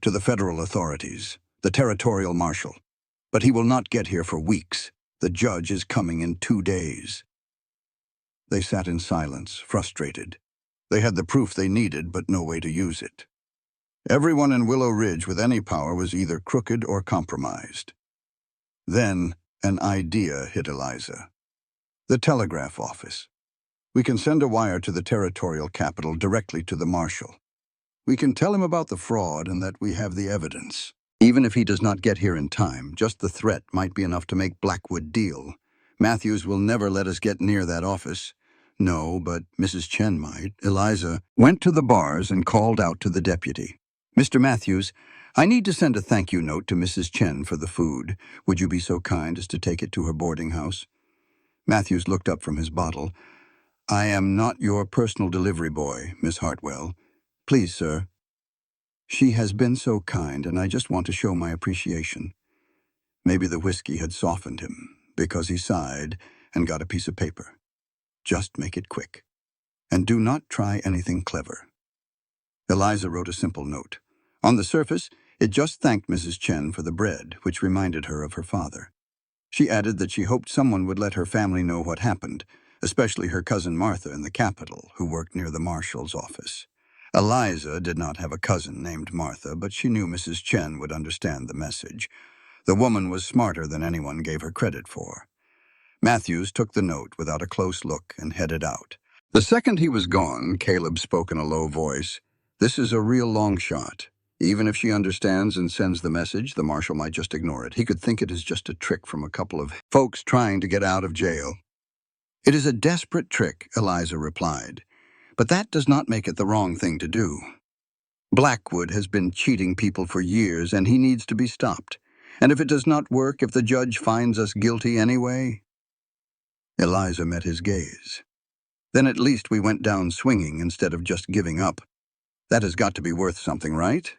to the federal authorities, the territorial marshal. But he will not get here for weeks. The judge is coming in 2 days." They sat in silence, frustrated. They had the proof they needed, but no way to use it. Everyone in Willow Ridge with any power was either crooked or compromised. Then an idea hit Eliza. The telegraph office. We can send a wire to the territorial capital directly to the marshal. We can tell him about the fraud and that we have the evidence. Even if he does not get here in time, just the threat might be enough to make Blackwood deal. Matthews will never let us get near that office. No, but Mrs. Chen might. Eliza went to the bars and called out to the deputy. "Mr. Matthews, I need to send a thank you note to Mrs. Chen for the food. Would you be so kind as to take it to her boarding house?" Matthews looked up from his bottle. "I am not your personal delivery boy, Miss Hartwell. Please, sir. She has been so kind, and I just want to show my appreciation." Maybe the whiskey had softened him, because he sighed and got a piece of paper. "Just make it quick. And do not try anything clever." Eliza wrote a simple note. On the surface, it just thanked Mrs. Chen for the bread, which reminded her of her father. She added that she hoped someone would let her family know what happened, especially her cousin Martha in the capital, who worked near the marshal's office. Eliza did not have a cousin named Martha, but she knew Mrs. Chen would understand the message. The woman was smarter than anyone gave her credit for. Matthews took the note without a close look and headed out. The second he was gone, Caleb spoke in a low voice. "This is a real long shot. Even if she understands and sends the message, the marshal might just ignore it. He could think it is just a trick from a couple of folks trying to get out of jail." "It is a desperate trick," Eliza replied. "But that does not make it the wrong thing to do. Blackwood has been cheating people for years, and he needs to be stopped. And if it does not work, if the judge finds us guilty anyway—" Eliza met his gaze. "Then at least we went down swinging instead of just giving up. That has got to be worth something, right?"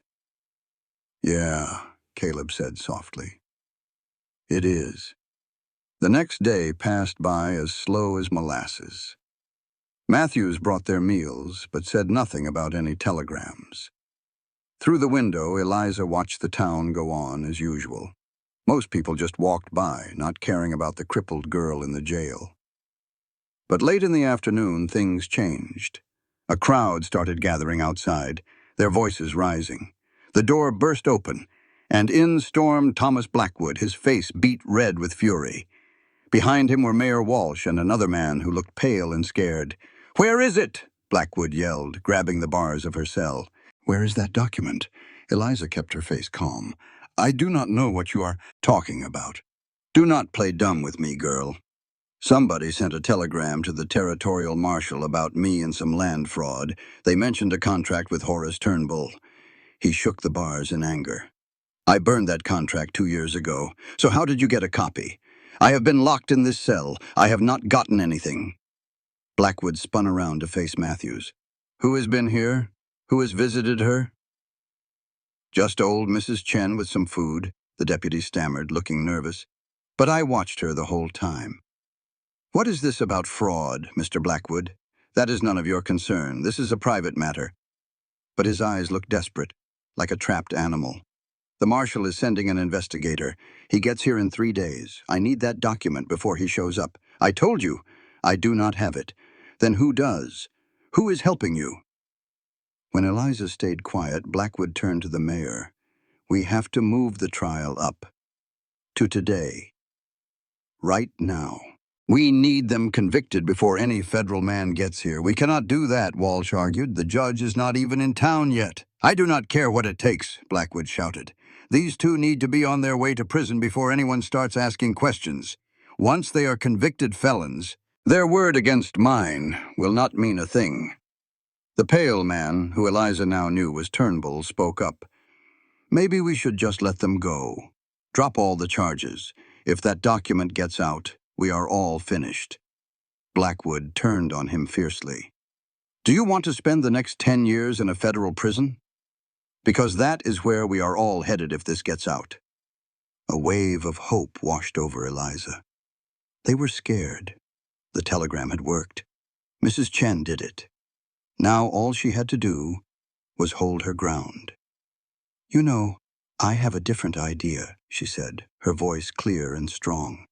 "Yeah," Caleb said softly. "It is." The next day passed by as slow as molasses. Matthews brought their meals, but said nothing about any telegrams. Through the window, Eliza watched the town go on as usual. Most people just walked by, not caring about the crippled girl in the jail. But late in the afternoon, things changed. A crowd started gathering outside, their voices rising. The door burst open, and in stormed Thomas Blackwood, his face beat red with fury. Behind him were Mayor Walsh and another man who looked pale and scared. "Where is it?" Blackwood yelled, grabbing the bars of her cell. "Where is that document?" Eliza kept her face calm. "I do not know what you are talking about. Do not play dumb with me, girl." Somebody sent a telegram to the territorial marshal about me and some land fraud. They mentioned a contract with Horace Turnbull. He shook the bars in anger. I burned that contract 2 years ago. So how did you get a copy? I have been locked in this cell. I have not gotten anything. Blackwood spun around to face Matthews. Who has been here? Who has visited her? Just old Mrs. Chen with some food, the deputy stammered, looking nervous. But I watched her the whole time. What is this about fraud, Mr. Blackwood? That is none of your concern. This is a private matter. But his eyes looked desperate, like a trapped animal. The marshal is sending an investigator. He gets here in 3 days. I need that document before he shows up. I told you, I do not have it. Then who does? Who is helping you? When Eliza stayed quiet, Blackwood turned to the mayor. We have to move the trial up. To today. Right now. We need them convicted before any federal man gets here. We cannot do that, Walsh argued. The judge is not even in town yet. I do not care what it takes, Blackwood shouted. These two need to be on their way to prison before anyone starts asking questions. Once they are convicted felons, their word against mine will not mean a thing. The pale man, who Eliza now knew was Turnbull, spoke up. Maybe we should just let them go. Drop all the charges. If that document gets out, we are all finished. Blackwood turned on him fiercely. Do you want to spend the next 10 years in a federal prison? Because that is where we are all headed if this gets out. A wave of hope washed over Eliza. They were scared. The telegram had worked. Mrs. Chen did it. Now all she had to do was hold her ground. You know, I have a different idea, she said, her voice clear and strong.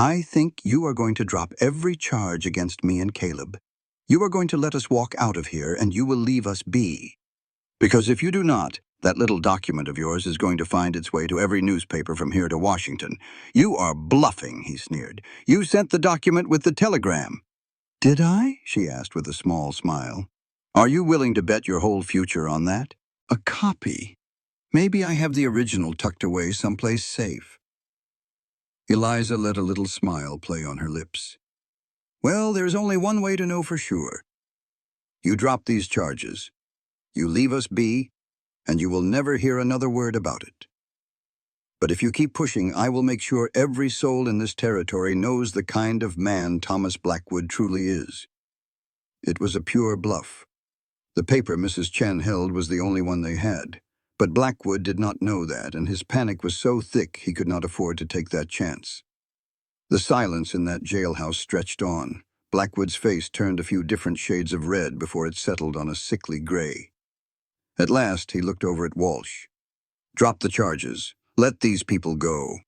I think you are going to drop every charge against me and Caleb. You are going to let us walk out of here and you will leave us be. Because if you do not, that little document of yours is going to find its way to every newspaper from here to Washington. You are bluffing, he sneered. You sent the document with the telegram. Did I? She asked with a small smile. Are you willing to bet your whole future on that? A copy. Maybe I have the original tucked away someplace safe. Eliza let a little smile play on her lips. Well, there's only one way to know for sure. You drop these charges. You leave us be, and you will never hear another word about it. But if you keep pushing, I will make sure every soul in this territory knows the kind of man Thomas Blackwood truly is. It was a pure bluff. The paper Mrs. Chen held was the only one they had. But Blackwood did not know that, and his panic was so thick he could not afford to take that chance. The silence in that jailhouse stretched on. Blackwood's face turned a few different shades of red before it settled on a sickly gray. At last, he looked over at Walsh. Drop the charges. Let these people go.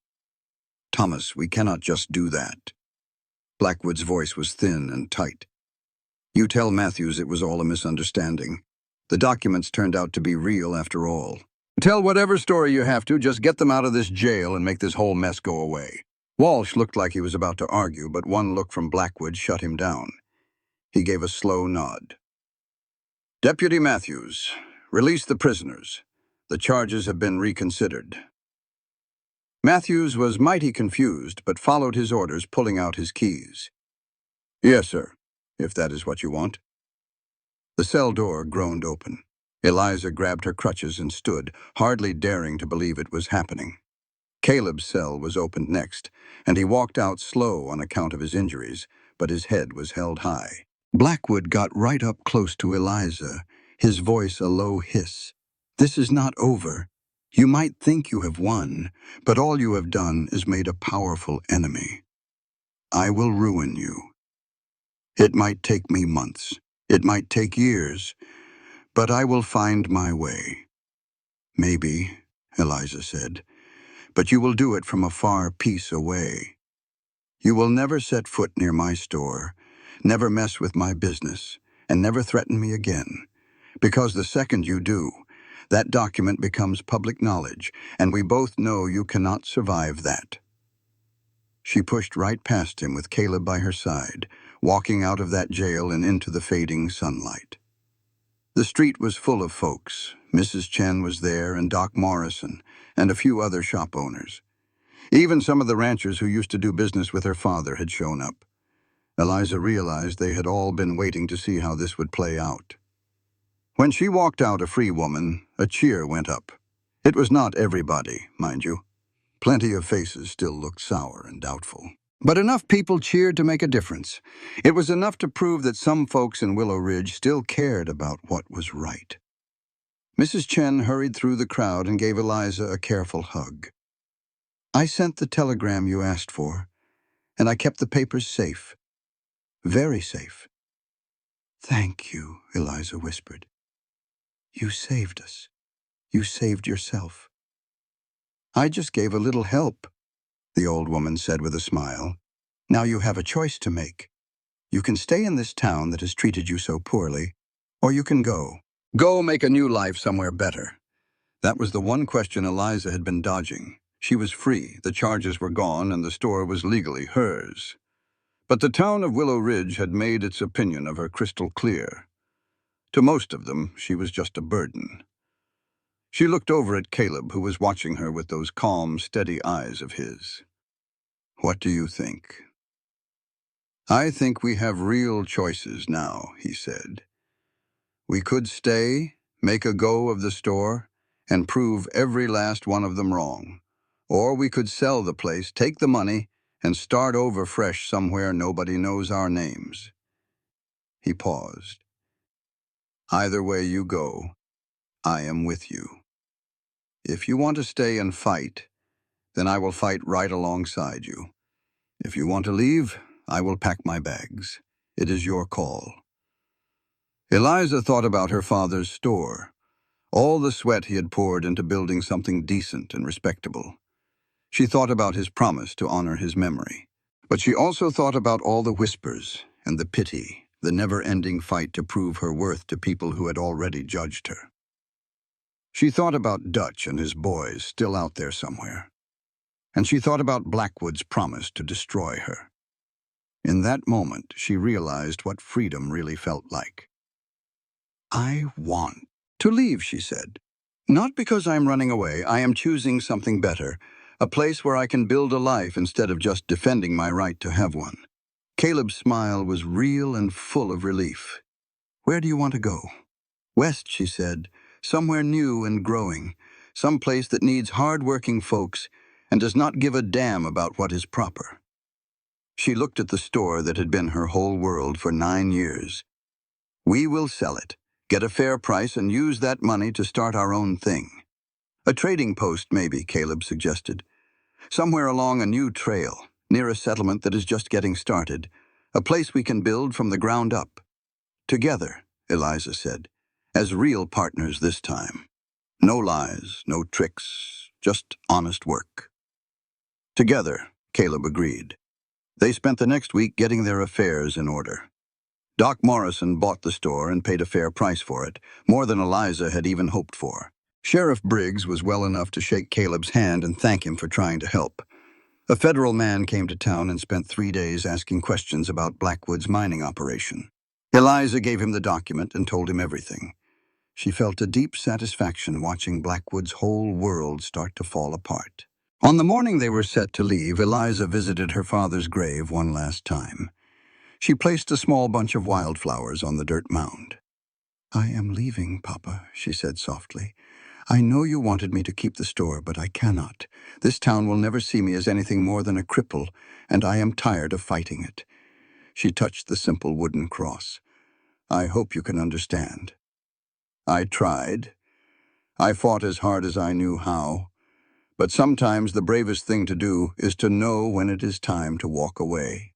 Thomas, we cannot just do that. Blackwood's voice was thin and tight. You tell Matthews it was all a misunderstanding. The documents turned out to be real after all. Tell whatever story you have to, just get them out of this jail and make this whole mess go away. Walsh looked like he was about to argue, but one look from Blackwood shut him down. He gave a slow nod. Deputy Matthews, release the prisoners. The charges have been reconsidered. Matthews was mighty confused, but followed his orders, pulling out his keys. Yes, sir, if that is what you want. The cell door groaned open. Eliza grabbed her crutches and stood, hardly daring to believe it was happening. Caleb's cell was opened next, and he walked out slow on account of his injuries, but his head was held high. Blackwood got right up close to Eliza, his voice a low hiss. This is not over. You might think you have won, but all you have done is made a powerful enemy. I will ruin you. It might take me months. It might take years, but I will find my way. Maybe, Eliza said, but you will do it from a far piece away. You will never set foot near my store, never mess with my business, and never threaten me again, because the second you do, that document becomes public knowledge, and we both know you cannot survive that. She pushed right past him with Caleb by her side, walking out of that jail and into the fading sunlight. The street was full of folks. Mrs. Chen was there and Doc Morrison and a few other shop owners. Even some of the ranchers who used to do business with her father had shown up. Eliza realized they had all been waiting to see how this would play out. When she walked out a free woman, a cheer went up. It was not everybody, mind you. Plenty of faces still looked sour and doubtful. But enough people cheered to make a difference. It was enough to prove that some folks in Willow Ridge still cared about what was right. Mrs. Chen hurried through the crowd and gave Eliza a careful hug. "I sent the telegram you asked for, and I kept the papers safe. Very safe." "Thank you," Eliza whispered. "You saved us. You saved yourself." "I just gave a little help," the old woman said with a smile. "Now you have a choice to make. You can stay in this town that has treated you so poorly, or you can go. Go make a new life somewhere better." That was the one question Eliza had been dodging. She was free, the charges were gone, and the store was legally hers. But the town of Willow Ridge had made its opinion of her crystal clear. To most of them, she was just a burden. She looked over at Caleb, who was watching her with those calm, steady eyes of his. "What do you think?" "I think we have real choices now," he said. "We could stay, make a go of the store, and prove every last one of them wrong. Or we could sell the place, take the money, and start over fresh somewhere nobody knows our names." He paused. "Either way you go, I am with you. If you want to stay and fight, then I will fight right alongside you. If you want to leave, I will pack my bags. It is your call." Eliza thought about her father's store, all the sweat he had poured into building something decent and respectable. She thought about his promise to honor his memory. But she also thought about all the whispers and the pity, the never-ending fight to prove her worth to people who had already judged her. She thought about Dutch and his boys still out there somewhere. And she thought about Blackwood's promise to destroy her. In that moment, she realized what freedom really felt like. "I want to leave," she said. "Not because I'm running away. I am choosing something better, a place where I can build a life instead of just defending my right to have one." Caleb's smile was real and full of relief. "Where do you want to go?" "West," she said. "Somewhere new and growing. Some place that needs hard-working folks and does not give a damn about what is proper." She looked at the store that had been her whole world for 9 years. "We will sell it, get a fair price, and use that money to start our own thing." "A trading post, maybe," Caleb suggested. "Somewhere along a new trail, near a settlement that is just getting started. A place we can build from the ground up." "Together," Eliza said, "as real partners this time. No lies, no tricks, just honest work." "Together," Caleb agreed. They spent the next week getting their affairs in order. Doc Morrison bought the store and paid a fair price for it, more than Eliza had even hoped for. Sheriff Briggs was well enough to shake Caleb's hand and thank him for trying to help. A federal man came to town and spent 3 days asking questions about Blackwood's mining operation. Eliza gave him the document and told him everything. She felt a deep satisfaction watching Blackwood's whole world start to fall apart. On the morning they were set to leave, Eliza visited her father's grave one last time. She placed a small bunch of wildflowers on the dirt mound. "I am leaving, Papa," she said softly. "I know you wanted me to keep the store, but I cannot. This town will never see me as anything more than a cripple, and I am tired of fighting it." She touched the simple wooden cross. "I hope you can understand. I tried. I fought as hard as I knew how. But sometimes the bravest thing to do is to know when it is time to walk away."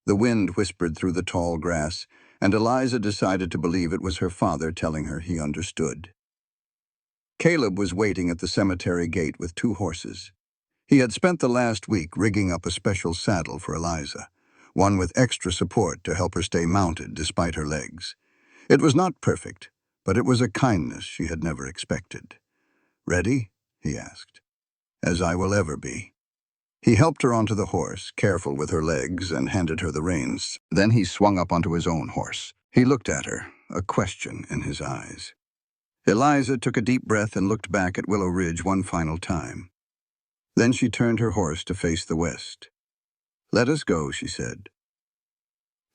The wind whispered through the tall grass, and Eliza decided to believe it was her father telling her he understood. Caleb was waiting at the cemetery gate with 2 horses. He had spent the last week rigging up a special saddle for Eliza, one with extra support to help her stay mounted despite her legs. It was not perfect, but it was a kindness she had never expected. "Ready?" he asked. "As I will ever be." He helped her onto the horse, careful with her legs, and handed her the reins. Then he swung up onto his own horse. He looked at her, a question in his eyes. Eliza took a deep breath and looked back at Willow Ridge one final time. Then she turned her horse to face the west. "Let us go," she said.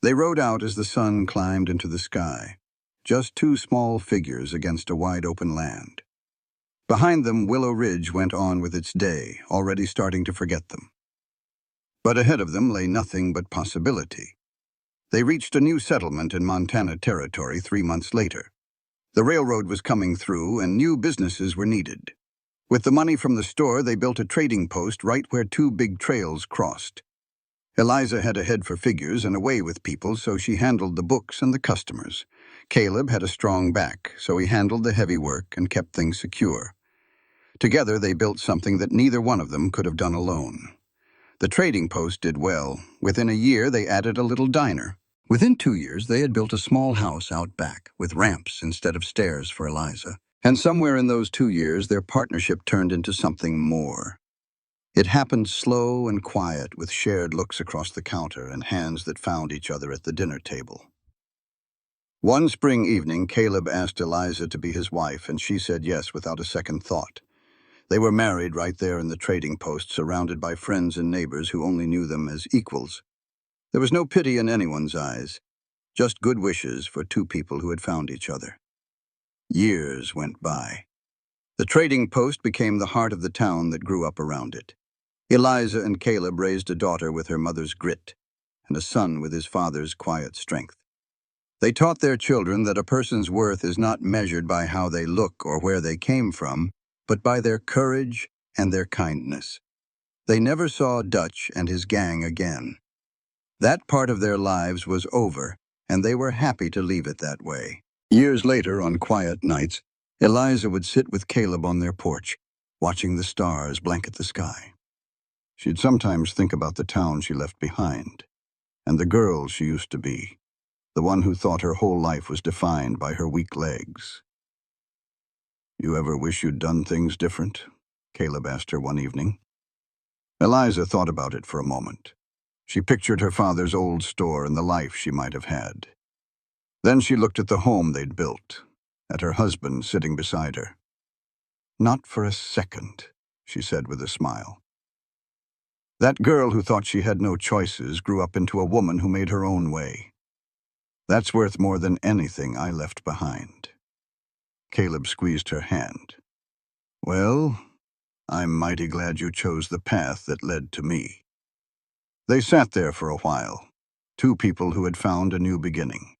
They rode out as the sun climbed into the sky, just two small figures against a wide-open land. Behind them, Willow Ridge went on with its day, already starting to forget them. But ahead of them lay nothing but possibility. They reached a new settlement in Montana Territory 3 months later. The railroad was coming through, and new businesses were needed. With the money from the store, they built a trading post right where two big trails crossed. Eliza had a head for figures and a way with people, so she handled the books and the customers. Caleb had a strong back, so he handled the heavy work and kept things secure. Together, they built something that neither one of them could have done alone. The trading post did well. Within a year, they added a little diner. Within 2 years, they had built a small house out back, with ramps instead of stairs for Eliza. And somewhere in those 2 years, their partnership turned into something more. It happened slow and quiet, with shared looks across the counter and hands that found each other at the dinner table. One spring evening, Caleb asked Eliza to be his wife, and she said yes without a second thought. They were married right there in the trading post, surrounded by friends and neighbors who only knew them as equals. There was no pity in anyone's eyes, just good wishes for two people who had found each other. Years went by. The trading post became the heart of the town that grew up around it. Eliza and Caleb raised a daughter with her mother's grit, and a son with his father's quiet strength. They taught their children that a person's worth is not measured by how they look or where they came from, but by their courage and their kindness. They never saw Dutch and his gang again. That part of their lives was over, and they were happy to leave it that way. Years later, on quiet nights, Eliza would sit with Caleb on their porch, watching the stars blanket the sky. She'd sometimes think about the town she left behind, and the girl she used to be, the one who thought her whole life was defined by her weak legs. "You ever wish you'd done things different?" Caleb asked her one evening. Eliza thought about it for a moment. She pictured her father's old store and the life she might have had. Then she looked at the home they'd built, at her husband sitting beside her. "Not for a second," she said with a smile. That girl who thought she had no choices grew up into a woman who made her own way. That's worth more than anything I left behind. Caleb squeezed her hand. "Well, I'm mighty glad you chose the path that led to me." They sat there for a while, two people who had found a new beginning.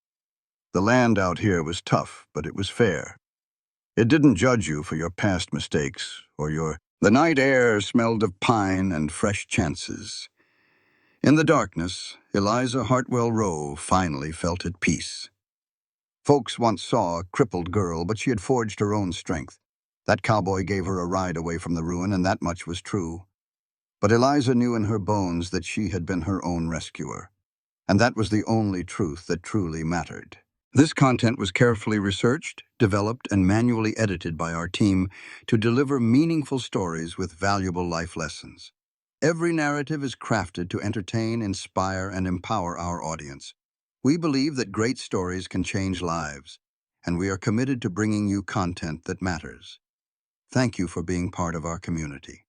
The land out here was tough, but it was fair. It didn't judge you for your past mistakes or your... The night air smelled of pine and fresh chances. In the darkness, Eliza Hartwell Rowe finally felt at peace. Folks once saw a crippled girl, but she had forged her own strength. That cowboy gave her a ride away from the ruin, and that much was true. But Eliza knew in her bones that she had been her own rescuer, and that was the only truth that truly mattered. This content was carefully researched, developed, and manually edited by our team to deliver meaningful stories with valuable life lessons. Every narrative is crafted to entertain, inspire, and empower our audience. We believe that great stories can change lives, and we are committed to bringing you content that matters. Thank you for being part of our community.